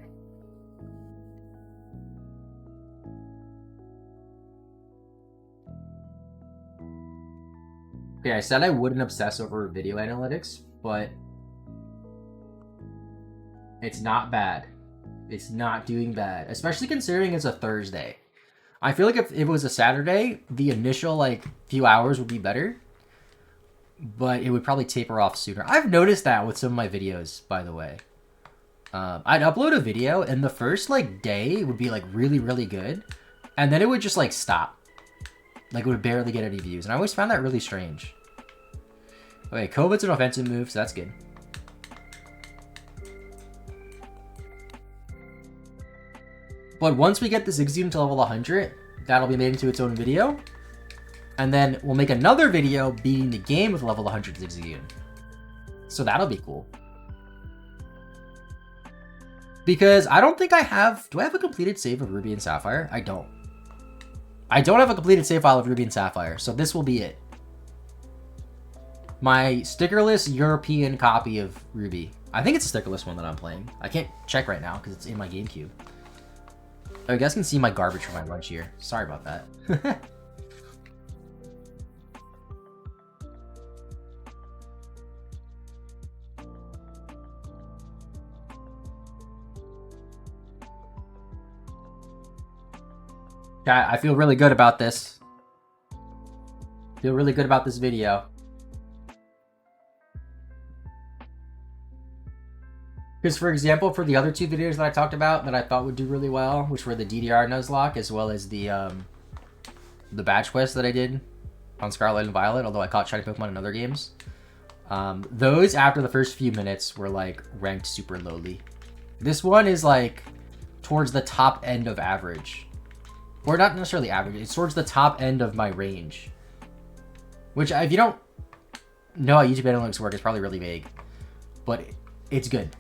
Okay, I said I wouldn't obsess over video analytics, but it's not bad. It's not doing bad, especially considering it's a Thursday. I feel like if it was a Saturday, the initial like few hours would be better, but it would probably taper off sooner. I've noticed that with some of my videos, by the way. I'd upload a video, and the first like day would be like really, really good, and then it would just like stop. Like it would barely get any views, and I always found that really strange. Okay, COVID's an offensive move, so that's good. But once we get this Zigzagoon to level 100, that'll be made into its own video. And then we'll make another video beating the game with level 100 Zigzagoon. So that'll be cool. Because I don't think I have... Do I have a completed save of Ruby and Sapphire? I don't. I don't have a completed save file of Ruby and Sapphire, so this will be it. My stickerless European copy of Ruby. I think it's a stickerless one that I'm playing. I can't check right now because it's in my GameCube. Oh, you guys can see my garbage from my lunch here. Sorry about that. I feel really good about this. Feel really good about this video. Because, for example, for the other two videos that I talked about that I thought would do really well, which were the DDR Nuzlocke as well as the badge quest that I did on Scarlet and Violet, although I caught shiny Pokemon in other games. Those, after the first few minutes, were, like, ranked super lowly. This one is, like, towards the top end of average. Or not necessarily average, it's towards the top end of my range. Which, if you don't know how YouTube analytics work, it's probably really vague. But it's good.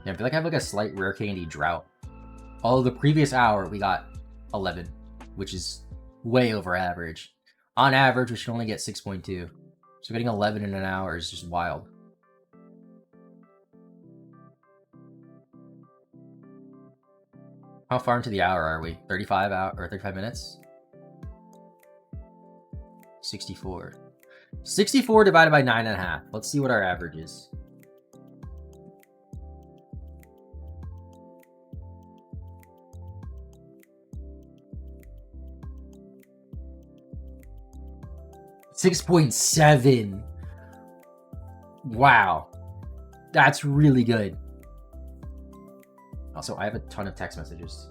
Yeah, I feel like I have like a slight rare candy drought. Although the previous hour we got 11, which is way over average. On average, we should only get 6.2. So getting 11 in an hour is just wild. How far into the hour are we? 35 minutes? 64. 64 divided by 9.5. Let's see what our average is. $6.7. Wow. That's really good. Also, I have a ton of text messages.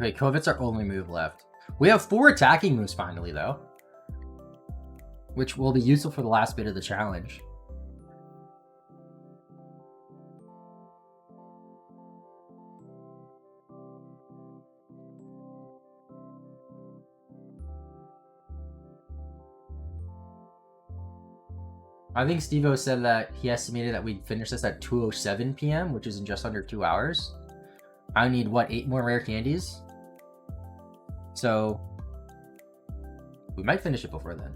Okay, COVID's our only move left. We have 4 attacking moves finally, though. Which will be useful for the last bit of the challenge. I think Steve-O said that he estimated that we'd finish this at 2:07 p.m., which is in just under 2 hours. I need, what, 8 more rare candies? So, we might finish it before then.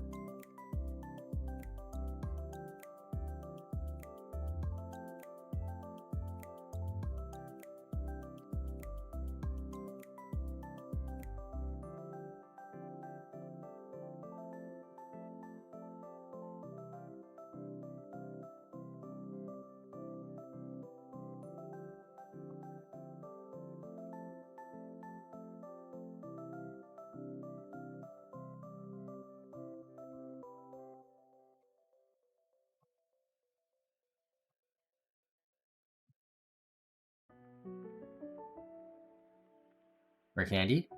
Rare candy.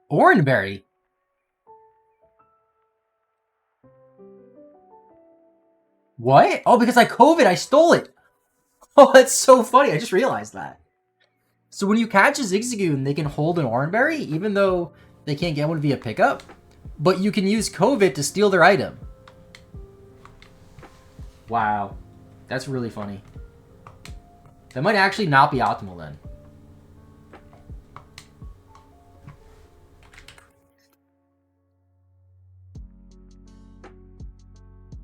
Oranberry. What? Oh, because I COVID, I stole it. Oh, that's so funny. I just realized that. So when you catch a Zigzagoon, they can hold an Oranberry, even though they can't get one via pickup. But you can use COVID to steal their item. Wow. That's really funny. That might actually not be optimal then.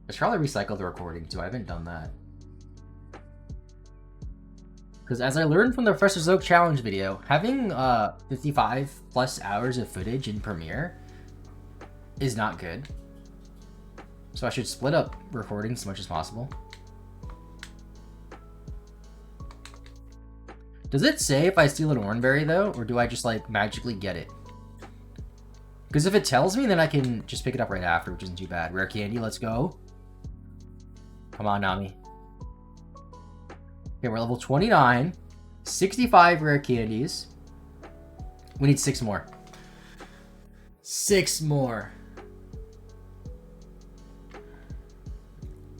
I should probably recycle the recording too. I haven't done that. Because as I learned from the Professor's Oak Challenge video, having 55 plus hours of footage in Premiere is not good. So I should split up recordings as much as possible. Does it say if I steal an Oranberry though, or do I just like magically get it? Because if it tells me, then I can just pick it up right after, which isn't too bad. Rare candy, let's go. Come on, Nami. Okay, we're level 29. 65 rare candies. We need 6 more. 6 more.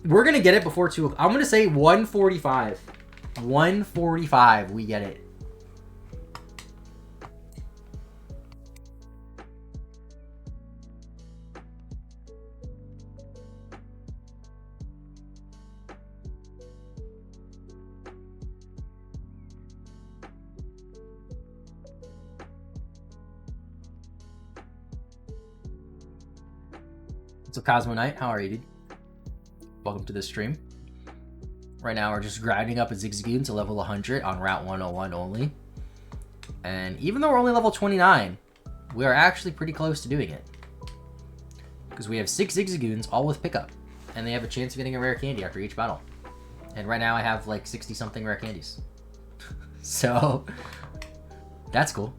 We're gonna get it before 2. I'm gonna say 145. 145, we get it. What's up, Cosmo Knight? How are you, dude? Welcome to the stream. Right now, we're just grinding up a Zigzagoon to level 100 on Route 101 only. And even though we're only level 29, we are actually pretty close to doing it. Because we have 6 Zigzagoons, all with pickup. And they have a chance of getting a rare candy after each battle. And right now, I have like 60-something rare candies. So, that's cool.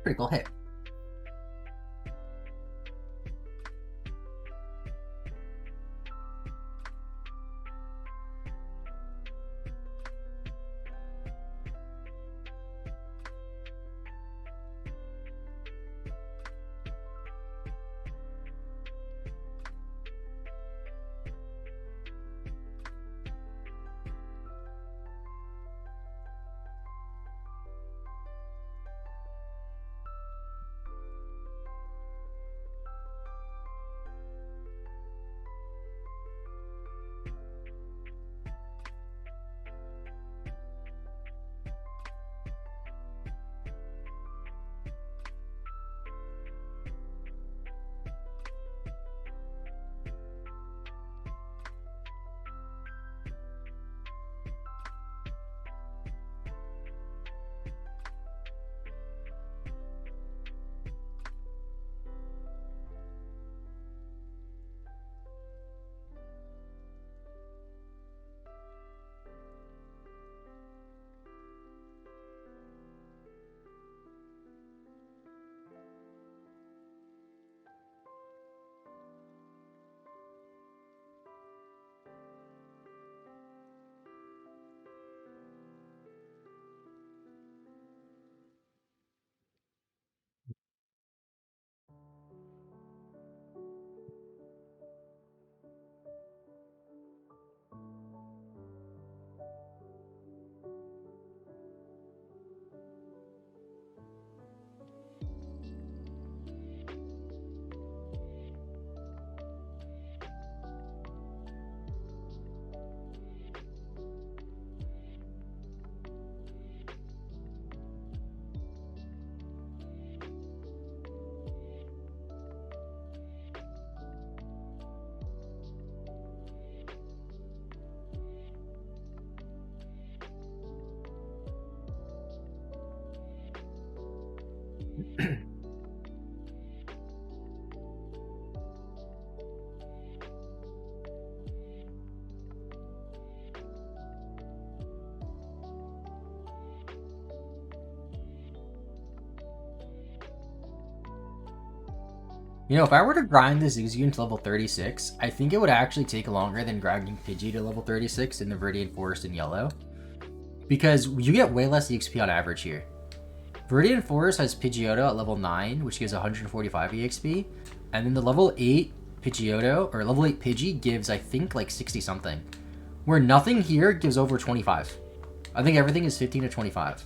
Critical hit. You know, if I were to grind the Zuzu to level 36, I think it would actually take longer than grinding Pidgey to level 36 in the Viridian Forest in yellow. Because you get way less EXP on average here. Viridian Forest has Pidgeotto at level 9, which gives 145 EXP. And then the level 8 Pidgeotto, or level 8 Pidgey, gives, I think, like 60 something. Where nothing here gives over 25. I think everything is 15 to 25.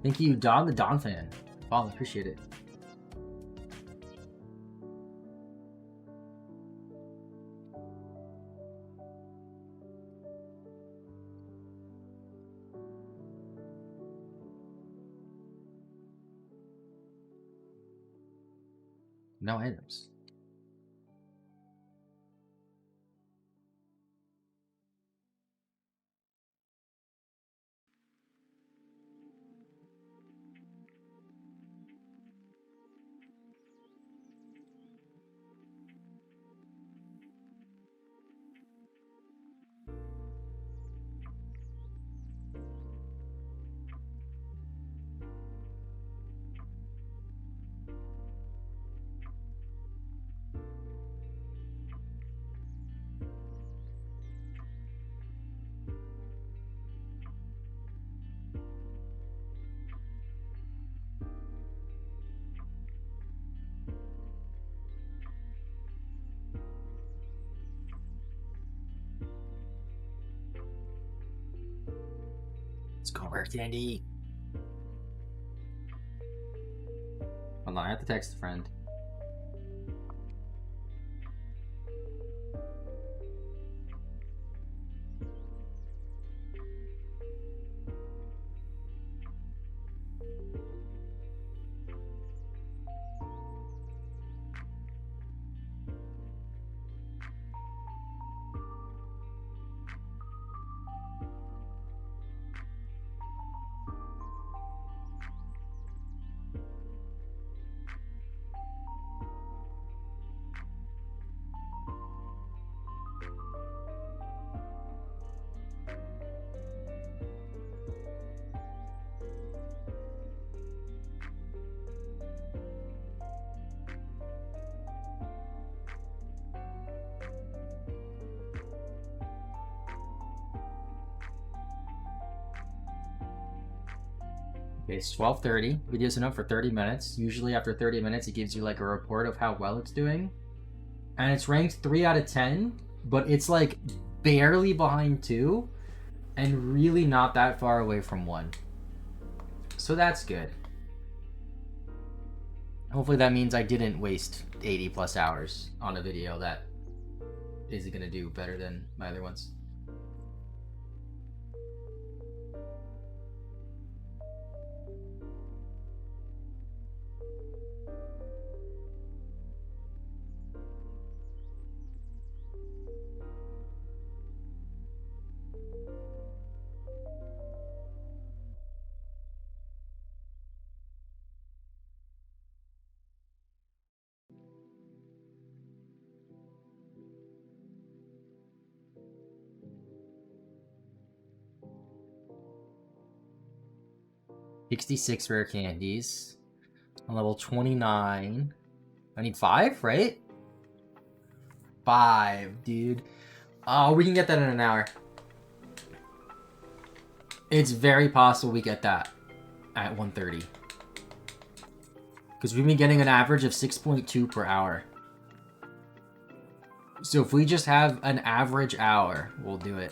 Thank you, Don the Don fan. Wow, appreciate it. No items. Let's go, Rare Candy. Hold on, I have to text a friend. Okay, it's 12:30. Video's enough for 30 minutes. Usually after 30 minutes, it gives you like a report of how well it's doing. And it's ranked 3 out of 10, but it's like barely behind 2 and really not that far away from 1. So that's good. Hopefully that means I didn't waste 80 plus hours on a video that isn't going to do better than my other ones. $66 rare candies. On level 29. I need 5, right? 5, dude. Oh, we can get that in an hour. It's very possible we get that at 1:30. Because we've been getting an average of 6.2 per hour. So if we just have an average hour, we'll do it.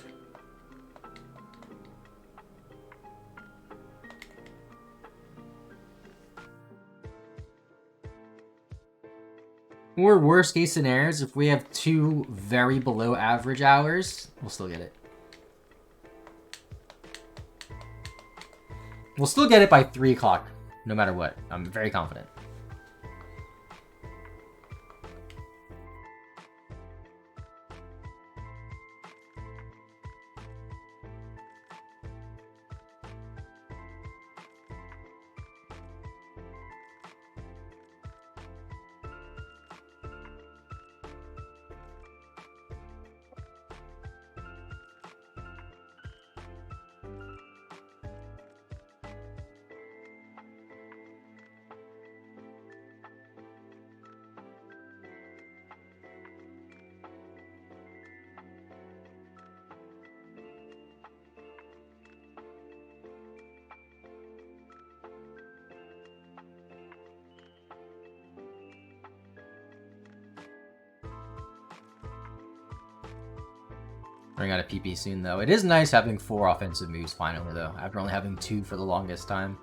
Or worst case scenarios, if we have 2 very below average hours, we'll still get it. We'll still get it by 3 o'clock, no matter what. I'm very confident. Running out of PP soon, though. It is nice having 4 offensive moves finally, though, after only having 2 for the longest time.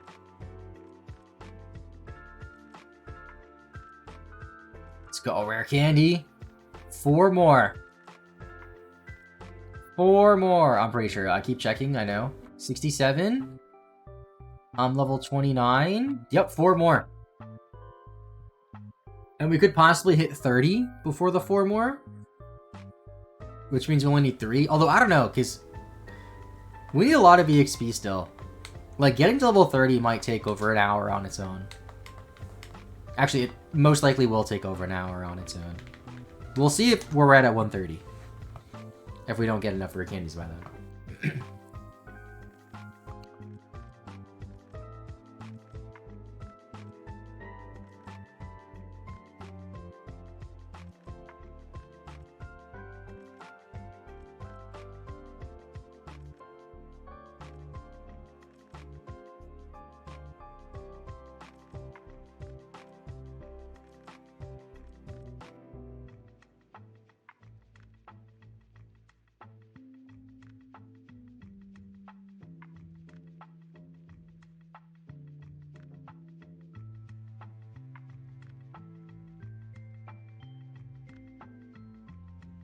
Let's go, rare candy. 4 more. 4 more. I'm pretty sure. I keep checking, I know. 67. I'm level 29. Yep, 4 more. And we could possibly hit 30 before the 4 more. Which means we only need 3. Although, I don't know, because we need a lot of EXP still. Like, getting to level 30 might take over an hour on its own. Actually, it most likely will take over an hour on its own. We'll see if we're right at 130. If we don't get enough rare candies by then.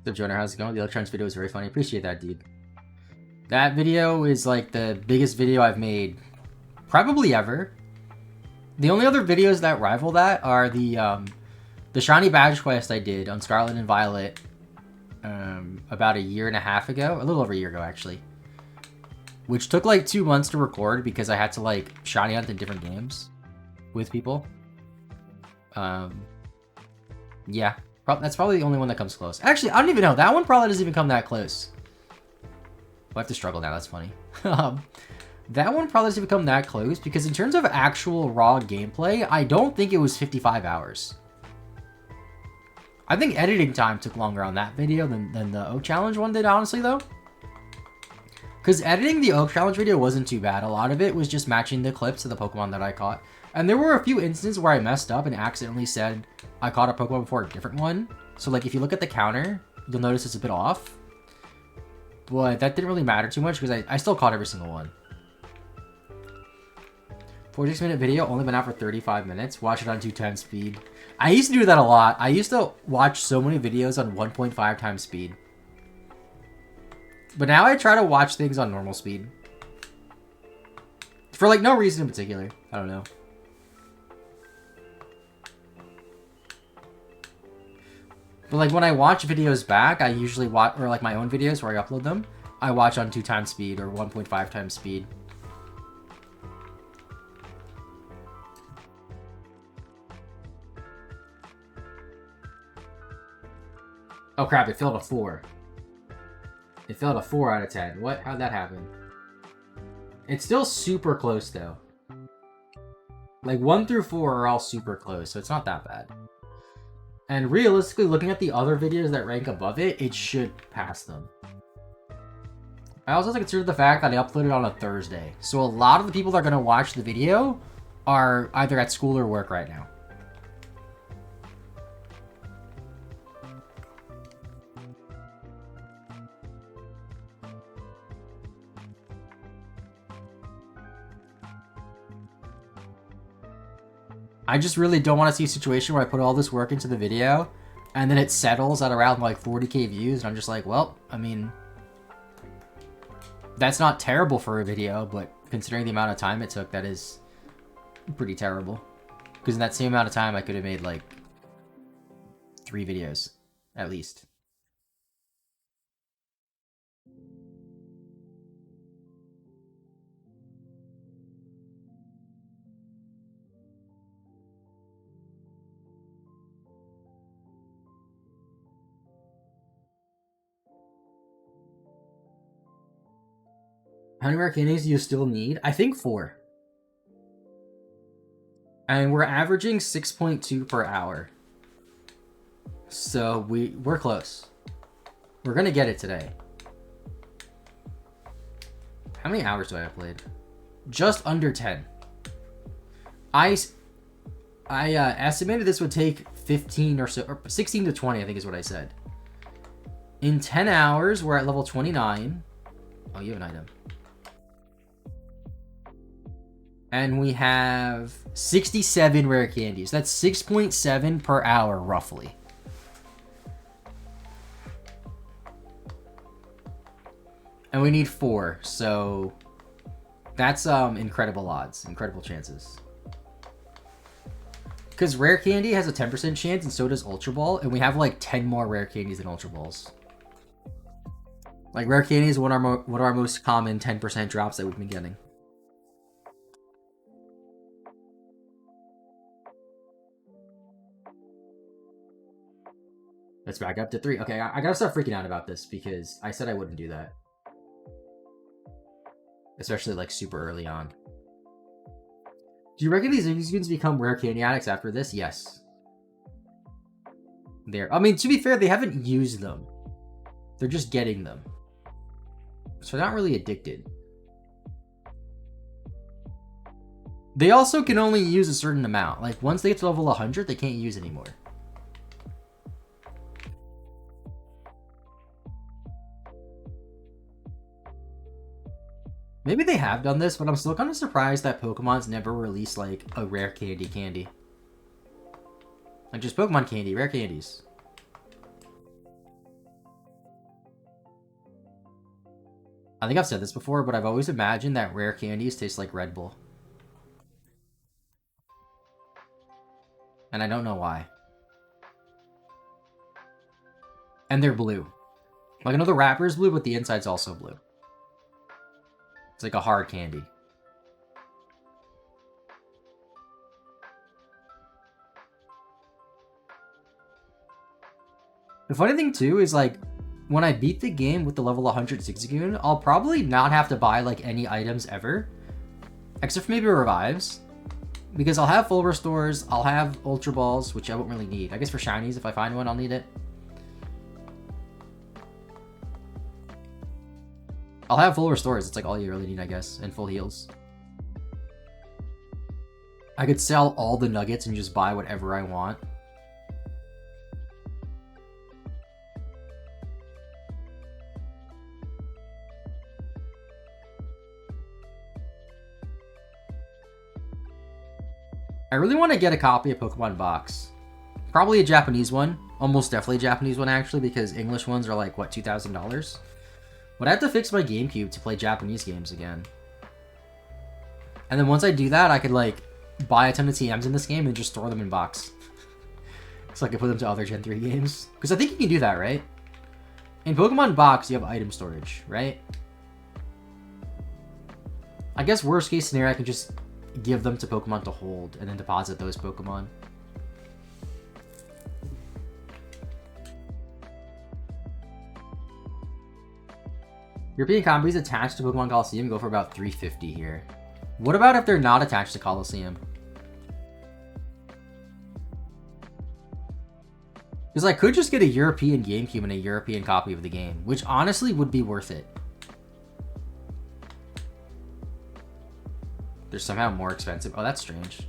So Jonah, how's it going? The Electronics video was very funny. Appreciate that, dude. That video is like the biggest video I've made probably ever. The only other videos that rival that are the shiny badge quest I did on Scarlet and Violet about a year and a half ago, a little over a year ago actually, which took like 2 months to record because I had to like shiny hunt in different games with people. Yeah. That's probably the only one that comes close. Actually, I don't even know. That one probably doesn't even come that close. I have to struggle now. That's funny. That one probably doesn't even come that close because in terms of actual raw gameplay, I don't think it was 55 hours. I think editing time took longer on that video than the Oak Challenge one did, honestly, though. Because editing the Oak Challenge video wasn't too bad. A lot of it was just matching the clips to the Pokemon that I caught. And there were a few instances where I messed up and accidentally said I caught a Pokemon before a different one. So like if you look at the counter, you'll notice it's a bit off. But that didn't really matter too much because I still caught every single one. 46-minute video, only been out for 35 minutes. Watch it on 2 times speed. I used to do that a lot. I used to watch so many videos on 1.5 times speed. But now I try to watch things on normal speed. For like no reason in particular. I don't know. But like when I watch videos back, I usually watch, or like my own videos where I upload them, I watch on 2 times speed or 1.5 times speed. Oh crap, it failed a 4. It failed a 4 out of 10. What? How'd that happen? It's still super close though. Like 1 through 4 are all super close, so it's not that bad. And realistically, looking at the other videos that rank above it, it should pass them. I also have to consider the fact that I uploaded on a Thursday. So a lot of the people that are going to watch the video are either at school or work right now. I just really don't want to see a situation where I put all this work into the video and then it settles at around like 40k views and I'm just like, well, I mean, that's not terrible for a video, but considering the amount of time it took, that is pretty terrible. Because in that same amount of time, I could have made like 3 videos, at least. How many rare candies do you still need? I think 4. And we're averaging 6.2 per hour. So we're close. We're gonna get it today. How many hours do I have played? Just under 10. I estimated this would take 15 or so, or 16 to 20, I think is what I said. In 10 hours, we're at level 29. Oh, you have an item. And we have 67 rare candies. That's 6.7 per hour, roughly. And we need 4, so that's incredible odds, incredible chances. Because rare candy has a 10% chance, and so does Ultra Ball, and we have like 10 more rare candies than Ultra Balls. Like rare candy is one of our most common 10% drops that we've been getting. Let's back up to 3. Okay, I gotta start freaking out about this because I said I wouldn't do that. Especially like super early on. Do you reckon these Zigzagoons become rare candy addicts after this? Yes. I mean, to be fair, they haven't used them. They're just getting them. So they're not really addicted. They also can only use a certain amount. Like, once they get to level 100, they can't use anymore. Maybe they have done this, but I'm still kind of surprised that Pokemon's never released, like, a rare candy. Like, just Pokemon candy, rare candies. I think I've said this before, but I've always imagined that rare candies taste like Red Bull. And I don't know why. And they're blue. Like, I know the wrapper's blue, but the inside's also blue. It's like a hard candy. The funny thing, too, is, like, when I beat the game with the level 100 Zigzagoon, I'll probably not have to buy, like, any items ever. Except for maybe revives. Because I'll have full restores, I'll have Ultra Balls, which I won't really need. I guess for shinies, if I find one, I'll need it. I'll have full restores, it's like all you really need, I guess, and full heals. I could sell all the nuggets and just buy whatever I want. I really want to get a copy of Pokemon Box. Probably a Japanese one. Almost definitely a Japanese one, actually, because English ones are like, what, $2,000? But I have to fix my GameCube to play Japanese games again. And then once I do that, I could, like, buy a ton of TMs in this game and just store them in box. So I can put them to other Gen 3 games. Because I think you can do that, right? In Pokemon Box, you have item storage, right? I guess worst case scenario, I can just give them to Pokemon to hold and then deposit those Pokemon. European copies attached to Pokemon Coliseum go for about $350 here. What about if they're not attached to Coliseum? Because I could just get a European GameCube and a European copy of the game, which honestly would be worth it. They're somehow more expensive. Oh, that's strange.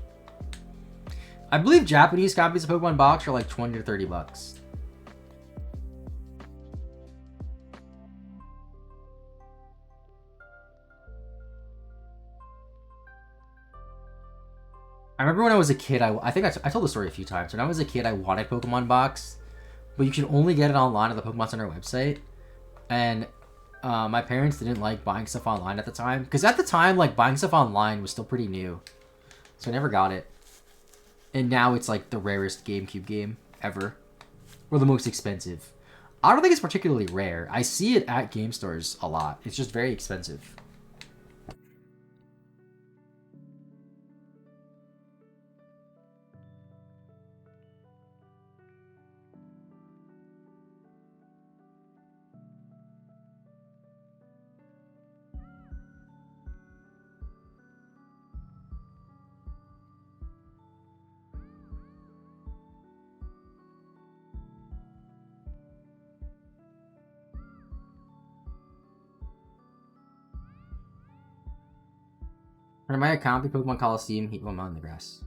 I believe Japanese copies of Pokemon Box are like 20 or 30 bucks. I remember when I was a kid, I think I told the story a few times. When I was a kid, I wanted Pokemon Box, but you can only get it online at the Pokemon Center website. And my parents didn't like buying stuff online at the time. Because at the time, like, buying stuff online was still pretty new. So I never got it. And now it's, like, the rarest GameCube game ever. Or the most expensive. I don't think it's particularly rare. I see it at game stores a lot. It's just very expensive. On my account, the Pokemon Coliseum heat one on the grass.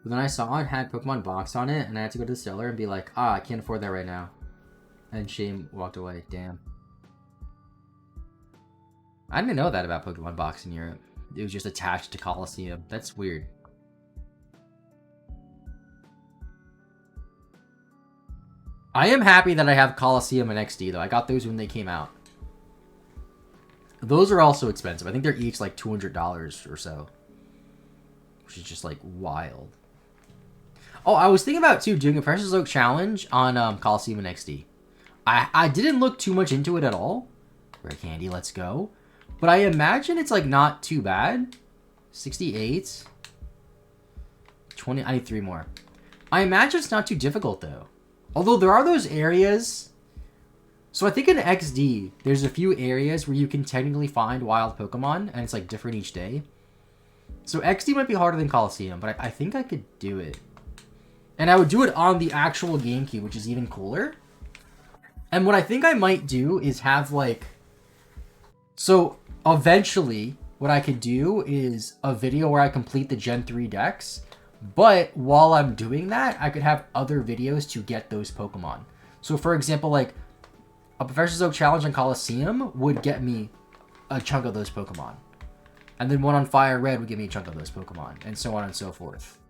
But then I saw it had Pokemon Box on it, and I had to go to the seller and be like, I can't afford that right now. And Shane walked away. Damn. I didn't know that about Pokemon Box in Europe. It was just attached to Coliseum. That's weird. I am happy that I have Coliseum and XD, though. I got those when they came out. Those are also expensive. I think they're each like $200 or so. Which is just like wild. Oh, I was thinking about too doing a Precious Oak challenge on Coliseum and XD. I didn't look too much into it at all. Rare Candy, let's go. But I imagine it's like not too bad. 68. 20, I need 3 more. I imagine it's not too difficult though. Although there are those areas. So I think in XD, there's a few areas where you can technically find wild Pokemon, and it's like different each day. So XD might be harder than Coliseum, but I think I could do it. And I would do it on the actual GameCube, which is even cooler. And what I think I might do is have like... So eventually, what I could do is a video where I complete the Gen 3 decks. But while I'm doing that, I could have other videos to get those Pokemon. So for example, like... a Professor's Oak challenge on Coliseum would get me a chunk of those Pokemon. And then one on Fire Red would give me a chunk of those Pokemon. And so on and so forth.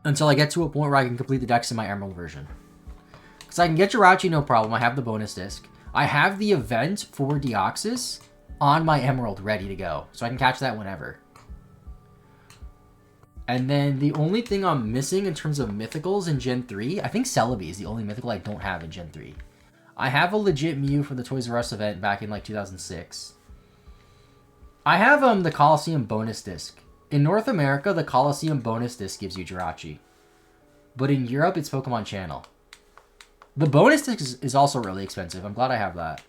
Until I get to a point where I can complete the decks in my Emerald version. Because I can get Jirachi, no problem. I have the bonus disc. I have the event for Deoxys on my Emerald ready to go. So I can catch that whenever. And then the only thing I'm missing in terms of mythicals in Gen 3, I think Celebi is the only mythical I don't have in Gen 3. I have a legit Mew from the Toys R Us event back in like 2006. I have the Coliseum bonus disc. In North America, the Coliseum bonus disc gives you Jirachi. But in Europe, it's Pokemon Channel. The bonus disc is also really expensive. I'm glad I have that.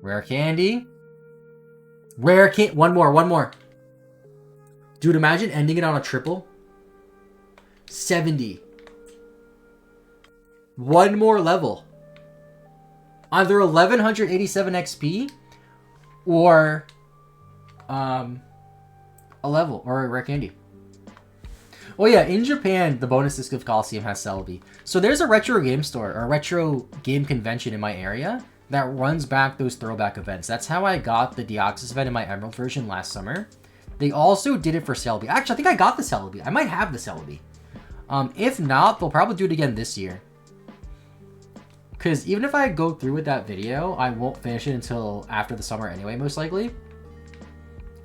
Rare Candy. Rare Candy. One more. Dude, imagine ending it on a triple. 70. One more level. Either 1187 XP or a level or a Rare Candy. Oh yeah, in Japan, the bonus disc of Coliseum has Celebi. So there's a retro game store or a retro game convention in my area that runs back those throwback events. That's how I got the Deoxys event in my Emerald version last summer. They also did it for Celebi. Actually, I think I got the Celebi. I might have the Celebi. If not, they'll probably do it again this year. Because even if I go through with that video, I won't finish it until after the summer anyway, most likely.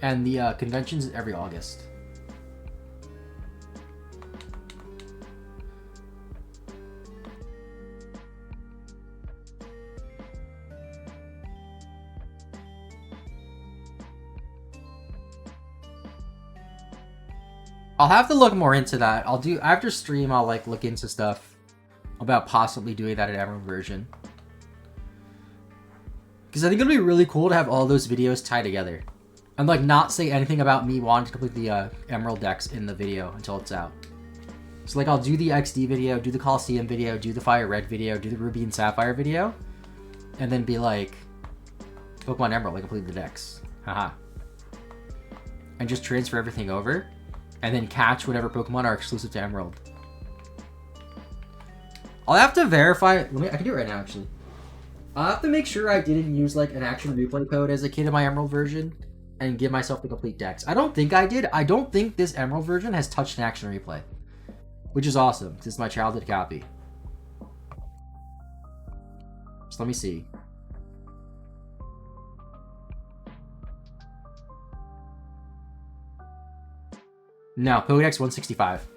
And the convention's every August. I'll have to look more into that. I'll do after stream. I'll like look into stuff about possibly doing that in Emerald version, because I think it'll be really cool to have all those videos tied together and like not say anything about me wanting to complete the Emerald decks in the video until it's out. So like I'll do the XD video, do the Coliseum video, do the Fire Red video, do the Ruby and Sapphire video, and then be like, Pokemon Emerald, I completed the decks. Haha. And just transfer everything over. And then catch whatever Pokemon are exclusive to Emerald. I'll have to verify. I can do it right now, actually. I'll have to make sure I didn't use like an action replay code as a kid in my Emerald version and give myself the complete dex. I don't think I did. I don't think this Emerald version has touched an action replay, which is awesome. This is my childhood copy. So let me see. No, Pokedex 165.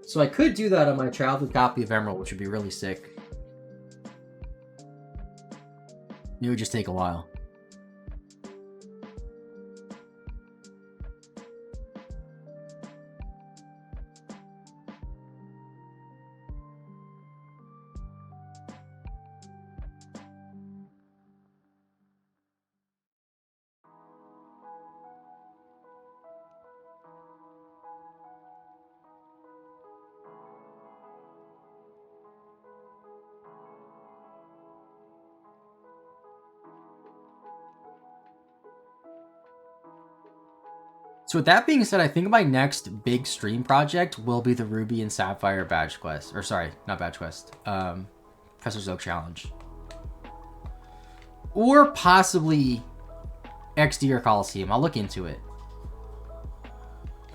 So I could do that on my childhood copy of Emerald, which would be really sick. It would just take a while. So with that being said, I think my next big stream project will be the Ruby and Sapphire badge quest. Or sorry, not badge quest. Professor's Oak challenge. Or possibly XD or Coliseum. I'll look into it.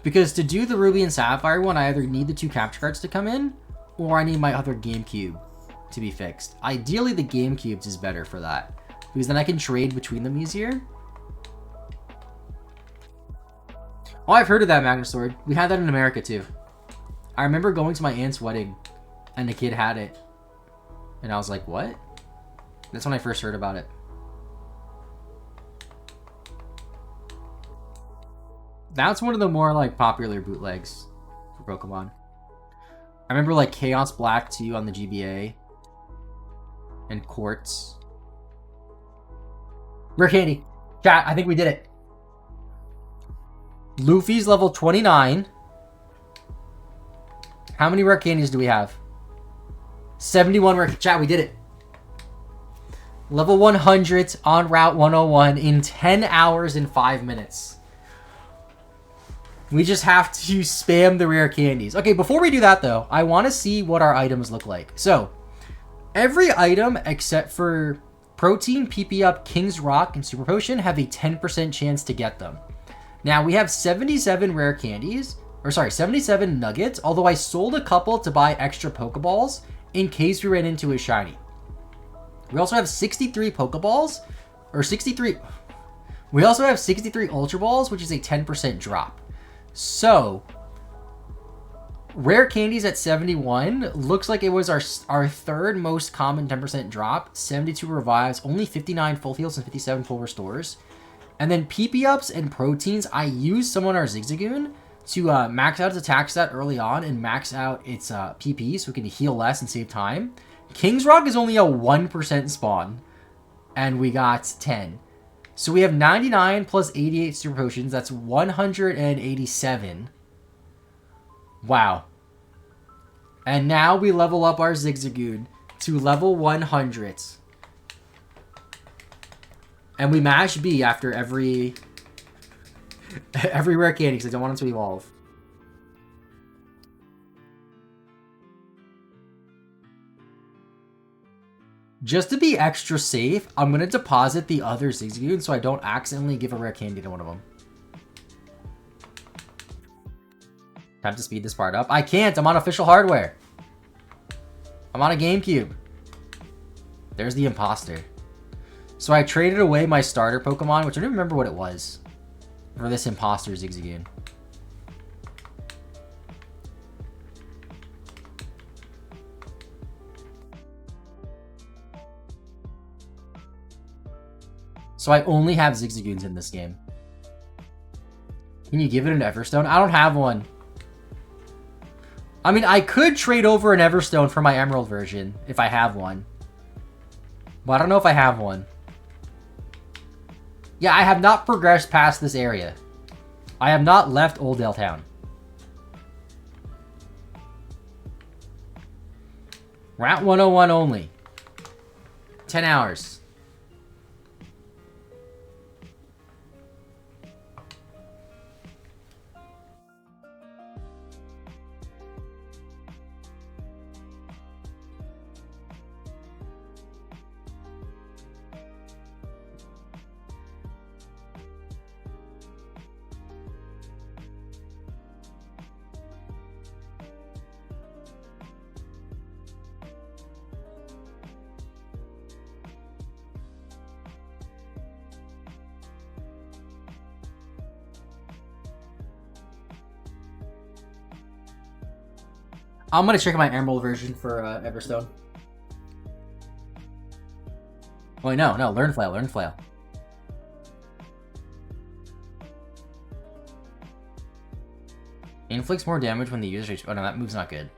Because to do the Ruby and Sapphire one, I either need the 2 capture cards to come in, or I need my other GameCube to be fixed. Ideally, the GameCubes is better for that. Because then I can trade between them easier. Oh, I've heard of that Magnasword. We had that in America too. I remember going to my aunt's wedding and the kid had it. And I was like, what? That's when I first heard about it. That's one of the more like popular bootlegs for Pokemon. I remember like Chaos Black 2 on the GBA. And Quartz. Rare Candy. Chat, I think we did it. Luffy's level 29. How many rare candies do we have? 71 rare. Chat, we did it. Level 100 on Route 101 in 10 hours and 5 minutes. We just have to spam the rare candies. Okay, before we do that though, I want to see what our items look like. So, every item except for Protein, PP Up, King's Rock, and Super Potion have a 10% chance to get them. Now, we have 77 rare candies, or sorry, 77 nuggets, although I sold a couple to buy extra Pokeballs in case we ran into a shiny. We also have 63 Pokeballs, or 63... We also have 63 Ultra Balls, which is a 10% drop. So, rare candies at 71 looks like it was our third most common 10% drop. 72 revives, only 59 full heals, and 57 full restores. And then PP Ups and Proteins, I used some on our Zigzagoon to max out its attack stat early on and max out its PP so we can heal less and save time. King's Rock is only a 1% spawn, and we got 10. So we have 99 plus 88 Super Potions, that's 187. Wow. And now we level up our Zigzagoon to level 100. And we mash B after every rare candy because I don't want it to evolve. Just to be extra safe, I'm going to deposit the other Zigzagoon so I don't accidentally give a rare candy to one of them. Time to speed this part up. I can't. I'm on official hardware. I'm on a GameCube. There's the imposter. So I traded away my starter Pokemon, which I don't remember what it was, for this imposter Zigzagoon. So I only have Zigzagoons in this game. Can you give it an Everstone? I don't have one. I mean, I could trade over an Everstone for my Emerald version if I have one. But I don't know if I have one. Yeah, I have not progressed past this area. I have not left Oldale Town. Route 101 only. 10 hours. I'm gonna check my Emerald version for Everstone. Wait, no, learn flail, learn flail. Inflicts more damage when the user... Oh no, that move's not good.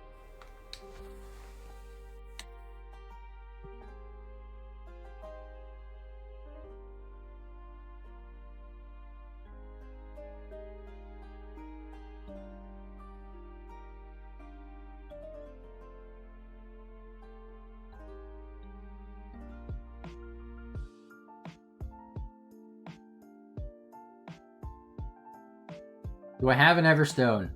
Do I have an Everstone?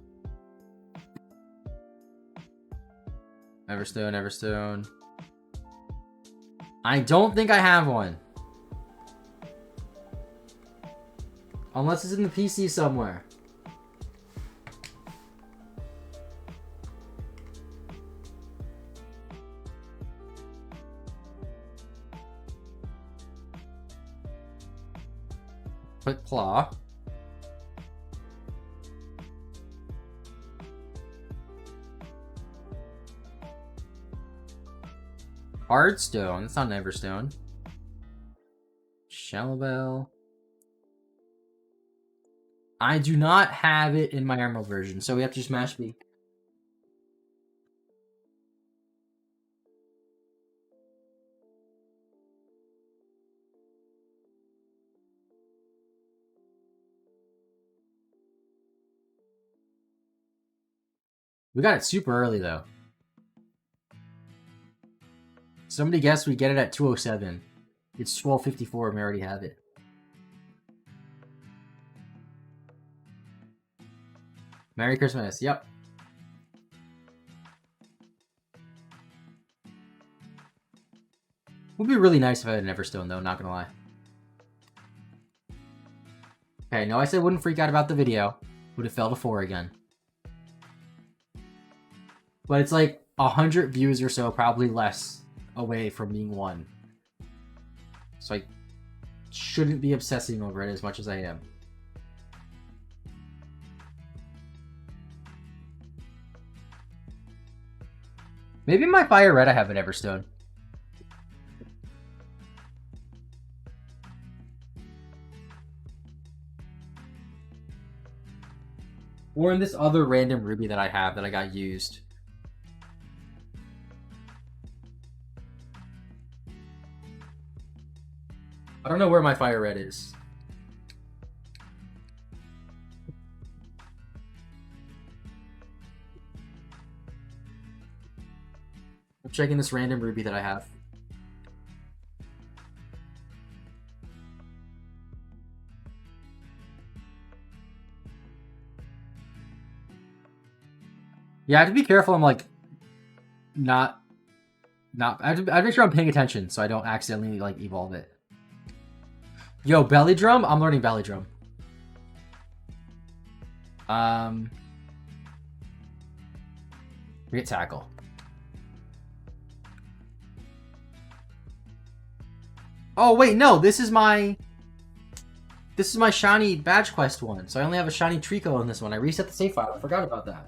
Everstone. I don't think I have one. Unless it's in the PC somewhere. Put claw. Hardstone. That's not an Everstone. Shallowbell. I do not have it in my Emerald version, so we have to just mash B. We got it super early, though. Somebody guessed we get it at 2:07. It's 12:54 and we already have it. Merry Christmas. Yep. Would be really nice if I had an Everstone, though, not gonna lie. Okay, no, I said wouldn't freak out about the video. Would have fell to 4 again. But it's like 100 views or so, probably less, away from being 1. So I shouldn't be obsessing over it as much as I am. Maybe in my Fire Red I have an Everstone. Or in this other random ruby that I have that I got used. I don't know where my Fire Red is. I'm checking this random ruby that I have. Yeah, I have to be careful. I'm like, I have to make sure I'm paying attention so I don't accidentally like evolve it. Yo, belly drum? I'm learning belly drum. Forget tackle. Oh wait, no, this is my shiny badge quest one. So I only have a shiny Trico in this one. I reset the save file. I forgot about that.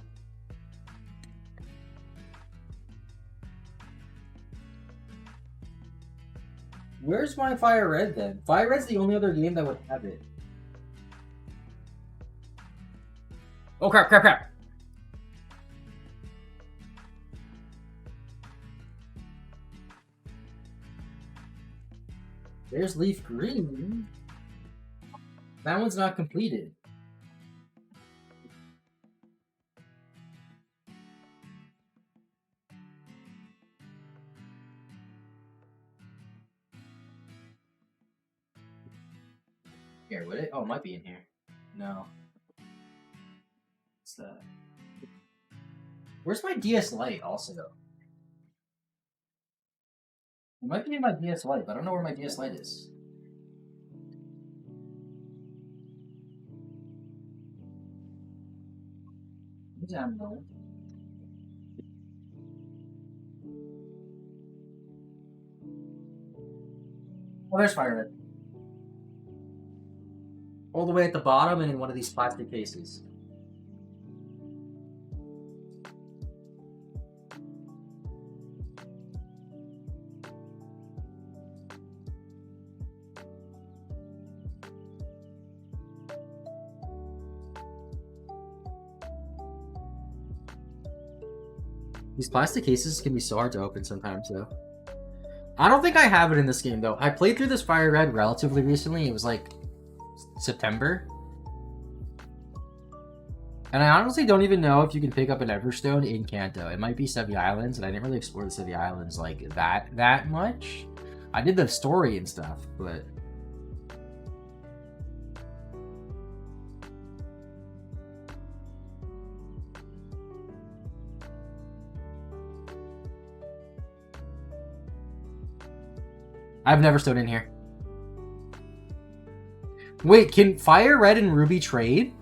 Where's my Fire Red then? Fire Red's the only other game that would have it. Oh crap. There's Leaf Green. That one's not completed. Here, would it? Oh, it might be in here. No. What's that? Where's my DS Lite also? It might be in my DS Lite, but I don't know where my DS Lite is. Oh, there's Fire Red. All the way at the bottom and in one of these plastic cases. These plastic cases can be so hard to open sometimes, though. I don't think I have it in this game, though. I played through this Fire Red relatively recently. It was like September. And I honestly don't even know if you can pick up an Everstone in Kanto. It might be Sevii Islands, and I didn't really explore the Sevii Islands like that much. I did the story and stuff, but... I've never stood in here. Wait, can Fire Red and Ruby trade?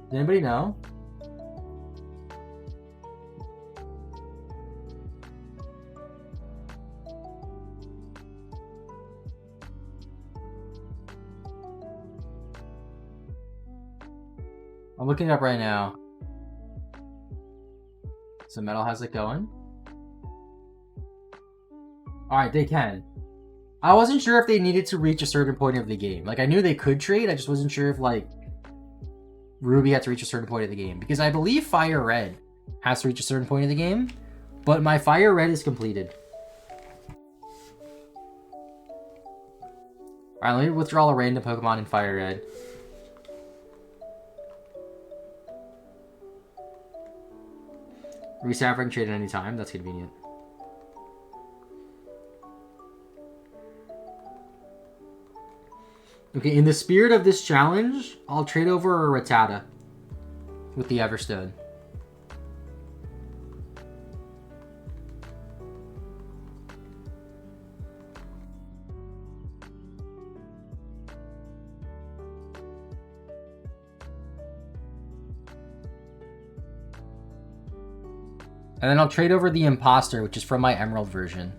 Does anybody know? I'm looking it up right now. So Metal has it going. Alright, they can. I wasn't sure if they needed to reach a certain point of the game. Like, I knew they could trade, I just wasn't sure if, like, Ruby had to reach a certain point of the game. Because I believe Fire Red has to reach a certain point of the game. But my Fire Red is completed. Alright, let me withdraw a random Pokemon in Fire Red. Reset can trade at any time. That's convenient. Okay, in the spirit of this challenge, I'll trade over a Rattata with the Everstone. And then I'll trade over the Imposter, which is from my Emerald version.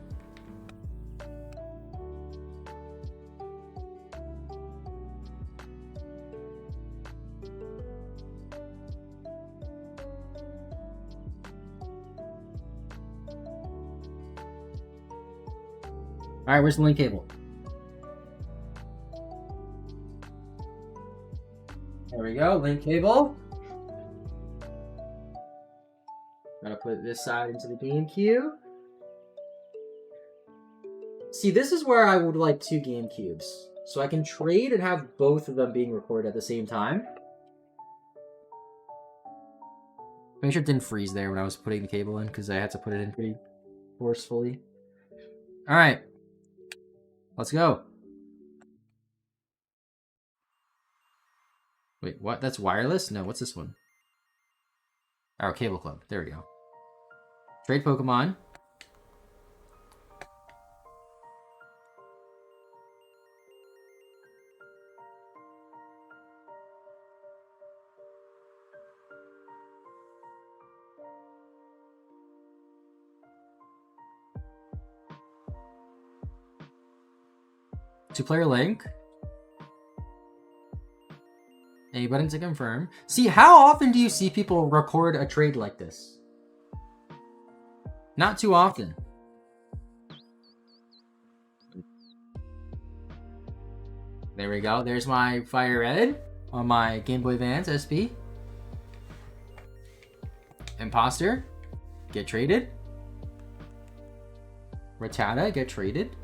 Alright, where's the link cable? There we go, link cable. Gotta put this side into the GameCube. See, this is where I would like 2 GameCubes. So I can trade and have both of them being recorded at the same time. Make sure it didn't freeze there when I was putting the cable in, because I had to put it in pretty forcefully. Alright. Let's go. Wait, what? That's wireless? No, what's this one? Oh, Cable Club. There we go. Trade Pokemon. Two-player link. A button to confirm. See, how often do you see people record a trade like this? Not too often. There we go. There's my Fire Red on my Game Boy Advance SP. Imposter. Get traded. Rattata. Get traded.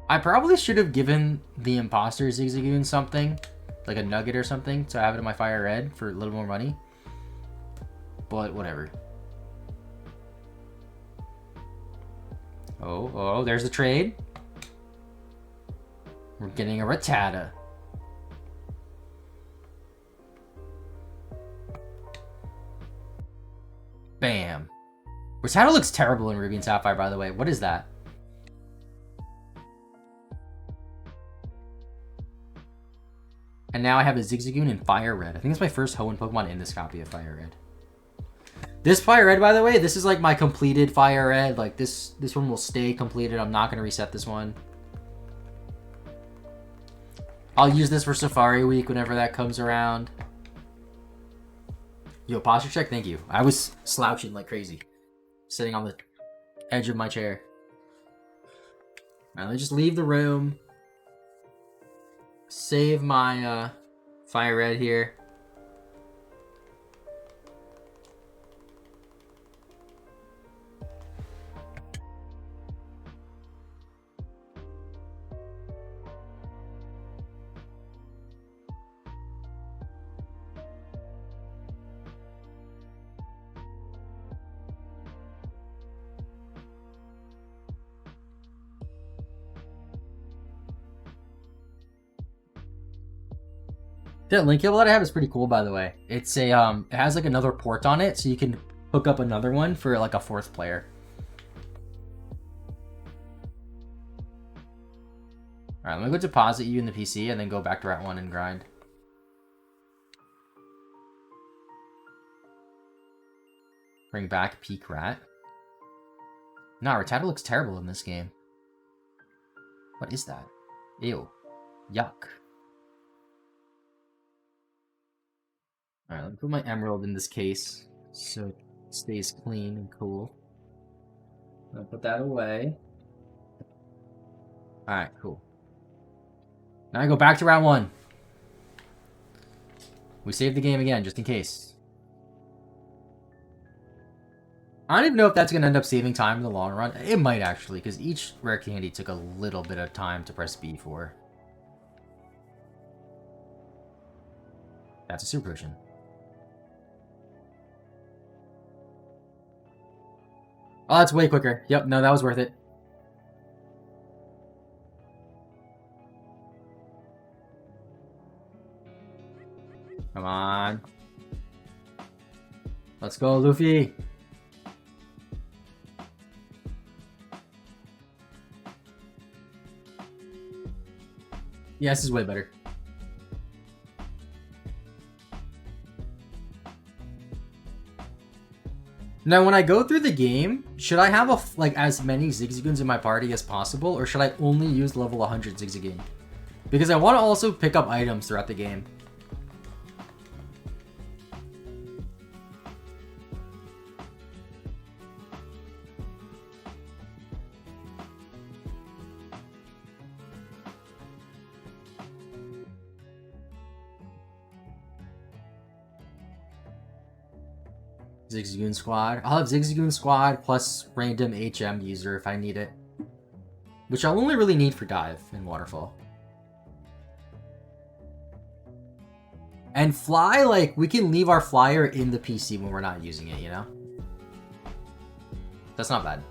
I probably should have given the Imposter Zigzagoon something, like a nugget or something, to have it in my Fire Red for a little more money. But whatever. Oh, there's the trade. We're getting a Rattata. Bam. Rattata looks terrible in Ruby and Sapphire, by the way. What is that? And now I have a Zigzagoon in Fire Red. I think it's my first Hoenn Pokemon in this copy of Fire Red. This Fire Red, by the way, this is like my completed Fire Red. Like this one will stay completed. I'm not going to reset this one. I'll use this for Safari Week whenever that comes around. Yo, posture check, thank you. I was slouching like crazy. sitting on the edge of my chair. Alright, let me just leave the room. Save my fire red here. That link cable that I have is pretty cool, by the way. It's a it has like another port on it, so you can hook up another one for like a fourth player. All right, let me go deposit you in the PC and then go back to Rat 1 and grind. Bring back Peak Rat. Nah, Rattata looks terrible in this game. What is that? Ew. Yuck. Alright, let me put my emerald in this case so it stays clean and cool. I'll put that away. Alright, cool. Now I go back to round 1. We save the game again, just in case. I don't even know if that's going to end up saving time in the long run. It might actually, because each rare candy took a little bit of time to press B for. That's a super potion. Oh, that's way quicker. Yep, no, that was worth it. Come on. Let's go, Luffy. Yeah, this is way better. Now, when I go through the game, should I have as many Zigzagoons in my party as possible, or should I only use level 100 Zigzagoon? Because I want to also pick up items throughout the game. Zigzagoon Squad. I'll have Zigzagoon Squad plus random HM user if I need it. Which I'll only really need for Dive and Waterfall. And Fly, like, we can leave our flyer in the PC when we're not using it, you know? That's not bad.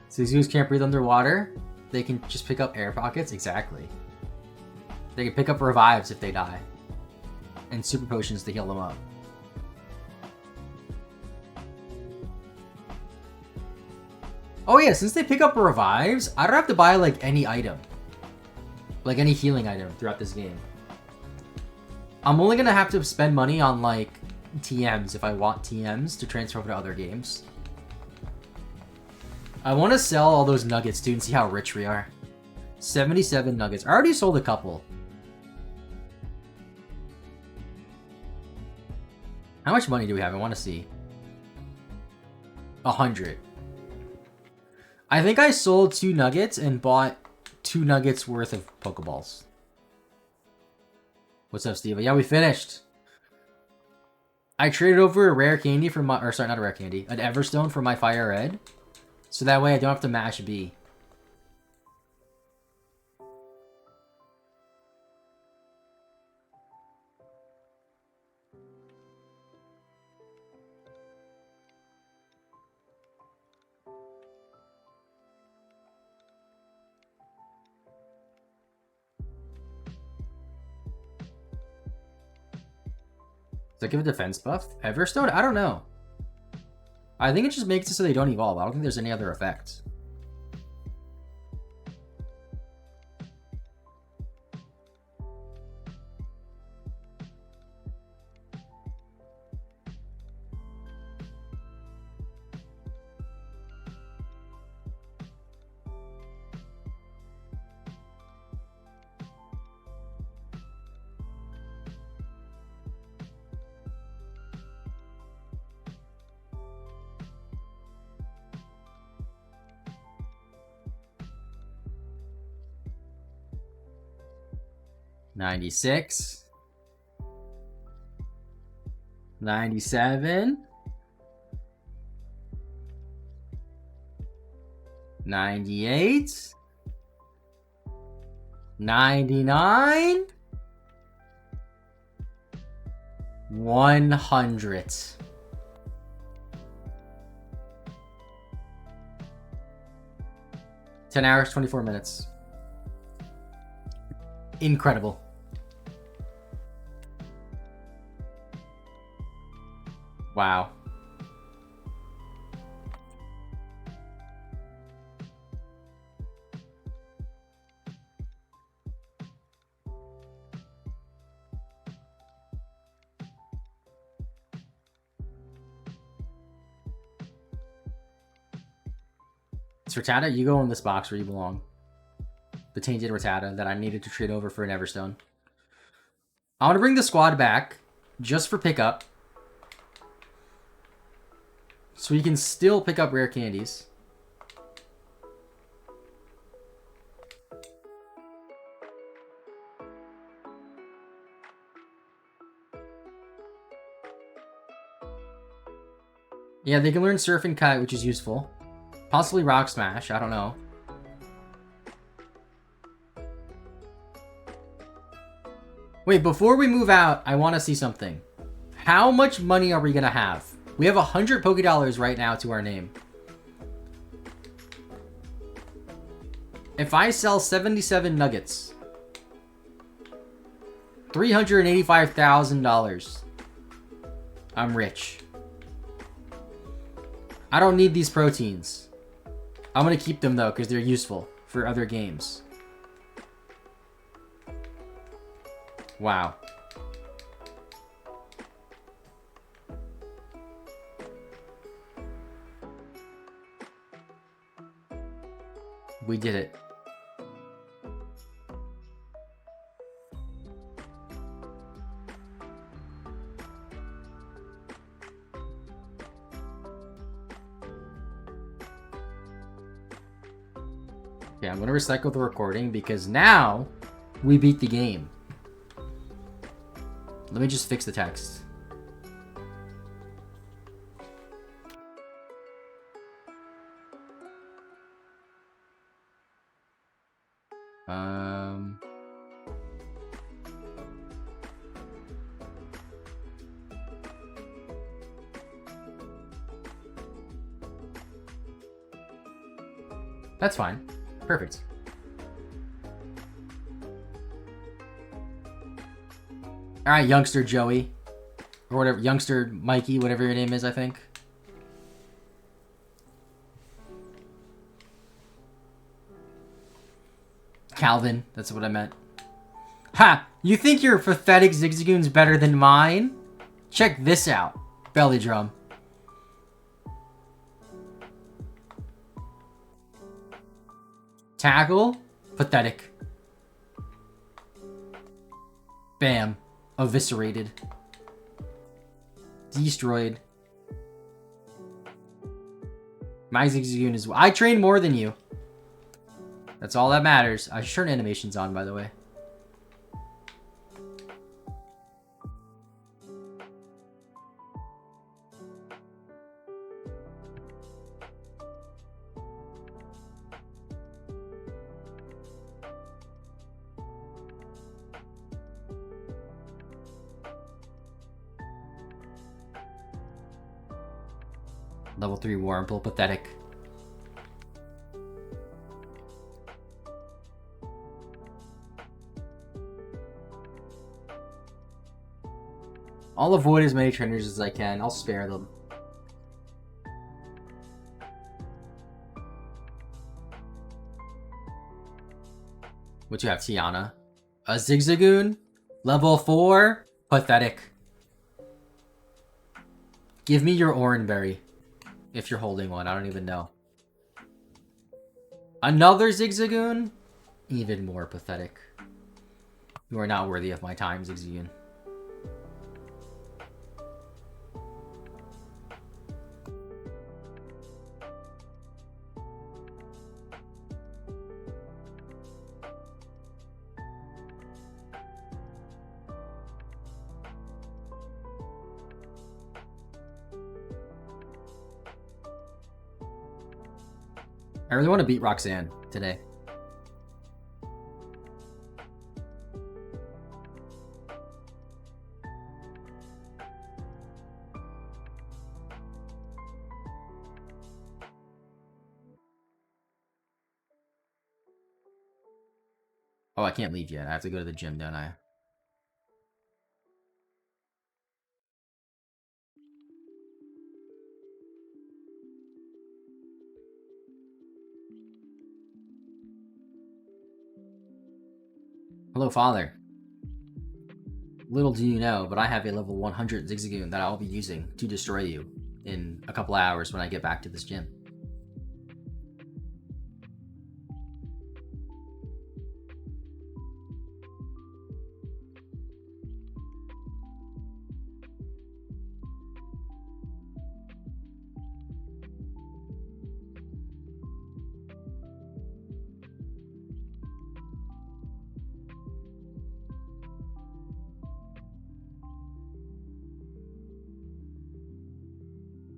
Zigzagoons can't breathe underwater. They can just pick up air pockets. Exactly. They can pick up revives if they die. And super potions to heal them up. Oh yeah, since they pick up revives, I don't have to buy like any item. Like any healing item throughout this game. I'm only gonna have to spend money on like TMs if I want TMs to transfer over to other games. I want to sell all those nuggets, too, and see how rich we are. 77 nuggets. I already sold a couple. How much money do we have? I want to see. 100. I think I sold 2 nuggets and bought 2 nuggets worth of Pokeballs. What's up, Steve? Yeah, we finished. I traded over a rare candy for my... Or, sorry, not a rare candy. An Everstone for my Fire Red. So that way I don't have to mash B. Does that give a defense buff? Everstone? I don't know. I think it just makes it so they don't evolve. I don't think there's any other effect. 96. 97. 98. 99. 100. Ten hours, 24 minutes. Incredible. Wow. It's Rattata. You go in this box where you belong. The tainted Rattata that I needed to trade over for an Everstone. I want to bring the squad back just for pickup. So you can still pick up rare candies. Yeah, they can learn Surf and Kite, which is useful. Possibly Rock Smash, I don't know. Wait, before we move out, I want to see something. How much money are we going to have? We have 100 Pokédollars right now to our name. If I sell 77 nuggets, $385,000. I'm rich. I don't need these proteins. I'm going to keep them though, because they're useful for other games. Wow. We did it. Okay, I'm going to recycle the recording because now we beat the game. Let me just fix the text. That's fine. Perfect. Alright, youngster Joey. Or whatever, youngster Mikey, whatever your name is, I think. Calvin, that's what I meant. Ha! You think your pathetic Zigzagoon's better than mine? Check this out. Belly drum. Tackle? Pathetic. Bam. Eviscerated. Destroyed. My Zigzagoon is... I train more than you. That's all that matters. I should turn animations on, by the way. Level 3 Wurmple, pathetic. I'll avoid as many trainers as I can. I'll spare them. What you have, Tiana? A Zigzagoon? Level 4? Pathetic. Give me your Oranberry. If you're holding one, I don't even know. Another Zigzagoon? Even more pathetic. You are not worthy of my time, Zigzagoon. I really want to beat Roxanne today. Oh, I can't leave yet. I have to go to the gym, don't I? Hello, Father. Little do you know, but I have a level 100 Zigzagoon that I'll be using to destroy you in a couple hours when I get back to this gym.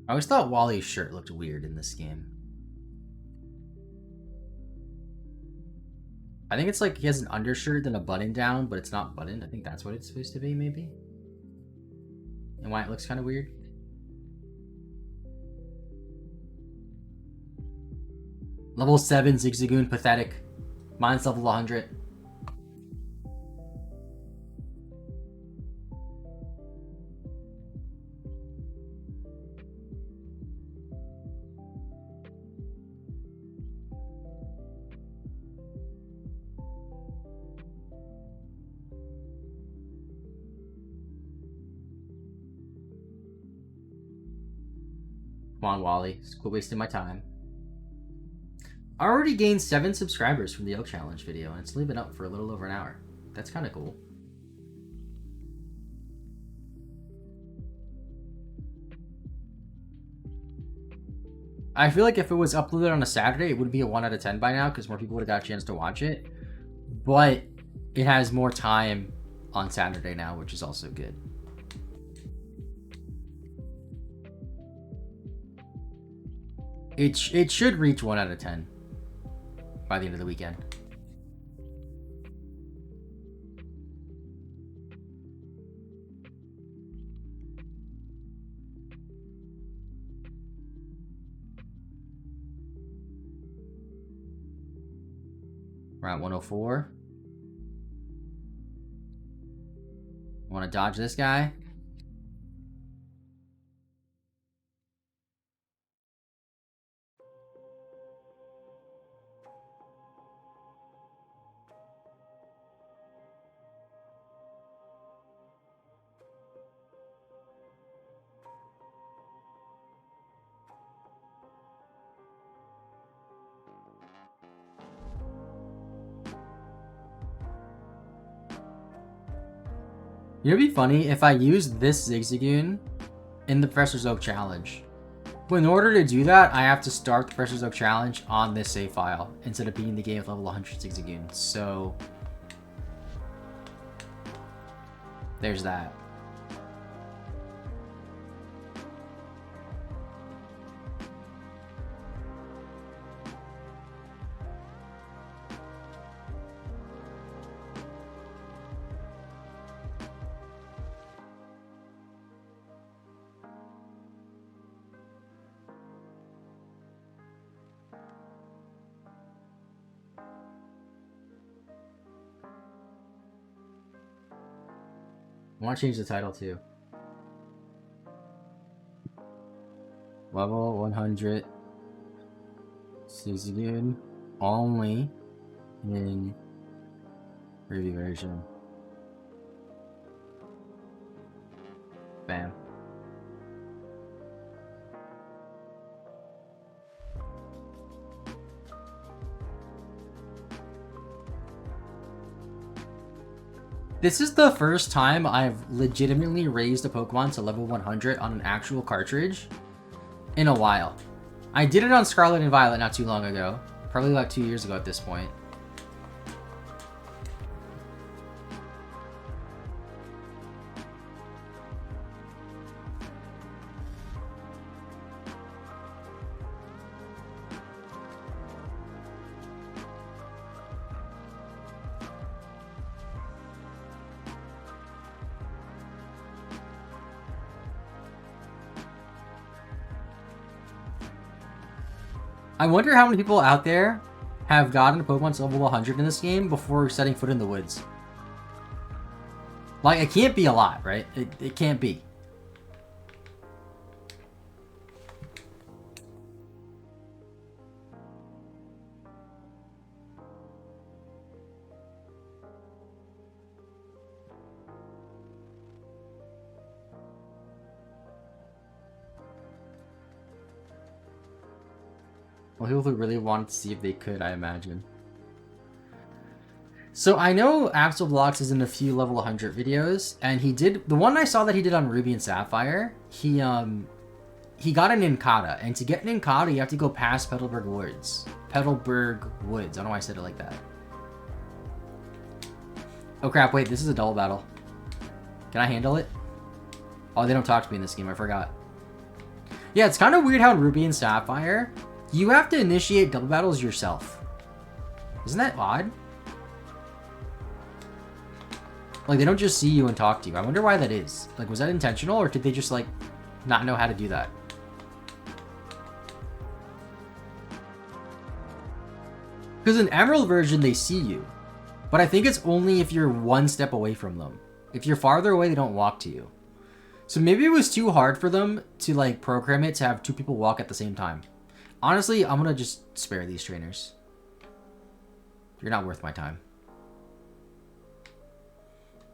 I always thought Wally's shirt looked weird in this game. I think it's like he has an undershirt and a button down, but it's not buttoned. I think that's what it's supposed to be, maybe? And why it looks kind of weird. Level 7 Zigzagoon, pathetic. Mine's level 100. Come on, Wally. Just quit wasting my time. I already gained 7 subscribers from the Oak Challenge video, and it's only been up for a little over an hour. That's kind of cool. I feel like if it was uploaded on a Saturday, it would be a 1 out of 10 by now, because more people would have got a chance to watch it. But it has more time on Saturday now, which is also good. It should reach 1 out of 10 by the end of the weekend. We're at 104. Want to dodge this guy? You know, it'd be funny if I used this Zigzagoon in the Professor's Oak Challenge. But in order to do that, I have to start the Professor's Oak Challenge on this save file instead of beating the game with level 100 Zigzagoon. So there's that. I want to change the title too. Level 100 Zigzagoon only in preview version. Bam. This is the first time I've legitimately raised a Pokemon to level 100 on an actual cartridge in a while. I did it on Scarlet and Violet not too long ago. Probably like 2 years ago at this point. I wonder how many people out there have gotten to Pokemon to level 100 in this game before setting foot in the woods. Like, it can't be a lot, right? It can't be. Well, people who really wanted to see if they could, I imagine. So I know Absol is in a few level 100 videos, and he did the one I saw that he did on Ruby and Sapphire. He got an Incada, and to get an Incada, you have to go past Petalburg Woods. Petalburg Woods. I don't know why I said it like that. Oh crap! Wait, this is a double battle. Can I handle it? Oh, they don't talk to me in this game. I forgot. Yeah, it's kind of weird how in Ruby and Sapphire, you have to initiate double battles yourself. Isn't that odd? Like, they don't just see you and talk to you. I wonder why that is. Like, was that intentional, or did they just, like, not know how to do that? Because in Emerald version, they see you. But I think it's only if you're one step away from them. If you're farther away, they don't walk to you. So maybe it was too hard for them to, like, program it to have two people walk at the same time. Honestly, I'm gonna just spare these trainers. You're not worth my time.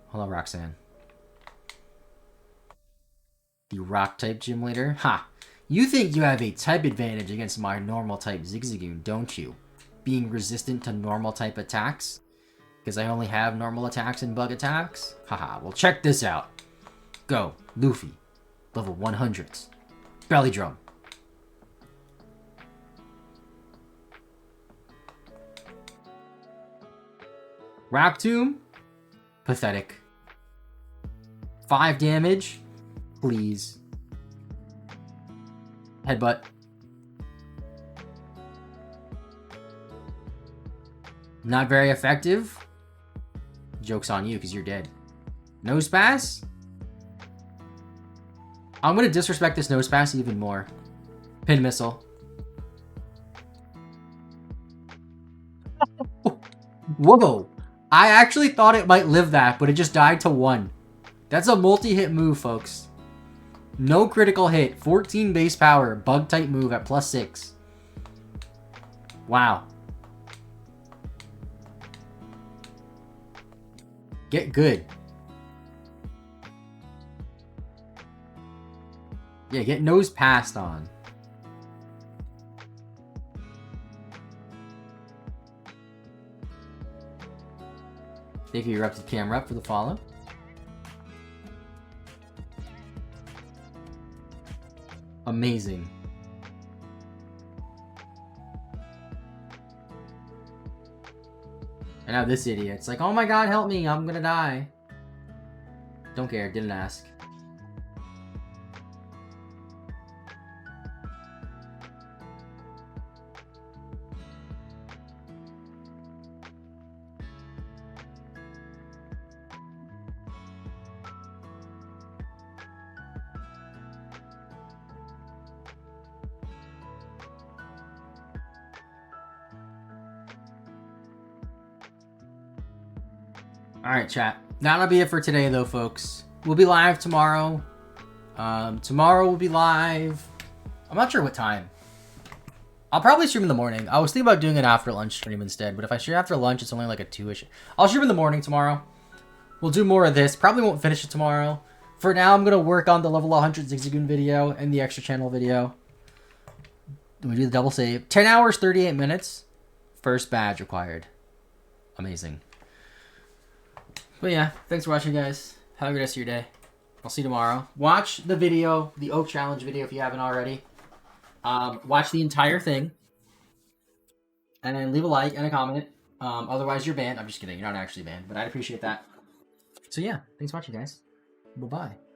Hello, Roxanne. The rock-type gym leader? Ha! You think you have a type advantage against my normal-type Zigzagoon, don't you? Being resistant to normal-type attacks? Because I only have normal attacks and bug attacks? Haha, well check this out. Go, Luffy. Level 100s. Belly drum. Rap Tomb? Pathetic. 5 damage? Please. Headbutt. Not very effective? Joke's on you, because you're dead. Nose Pass? I'm gonna disrespect this Nose Pass even more. Pin Missile. Whoa! I actually thought it might live that, but it just died to 1. That's a multi-hit move, folks. No critical hit. 14 base power. Bug-type move at +6. Wow. Get good. Yeah, get Nose Passed on. Thank you, Erupted Camera, up for the follow. Amazing. And now this idiot's like, oh my god, help me, I'm gonna die. Don't care, didn't ask. Alright, chat. That'll be it for today, though, folks. We'll be live tomorrow. Tomorrow we'll be live. I'm not sure what time. I'll probably stream in the morning. I was thinking about doing an after lunch stream instead, but if I stream after lunch, it's only like a 2-ish. I'll stream in the morning tomorrow. We'll do more of this. Probably won't finish it tomorrow. For now, I'm going to work on the level 100 Zigzagoon video and the extra channel video. We do the double save. 10 hours, 38 minutes. First badge required. Amazing. But yeah, thanks for watching, guys. Have a good rest of your day. I'll see you tomorrow. Watch the video, the Oak Challenge video, if you haven't already. Watch the entire thing. And then leave a like and a comment. Otherwise, you're banned. I'm just kidding. You're not actually banned, but I'd appreciate that. So yeah, thanks for watching, guys. Bye-bye.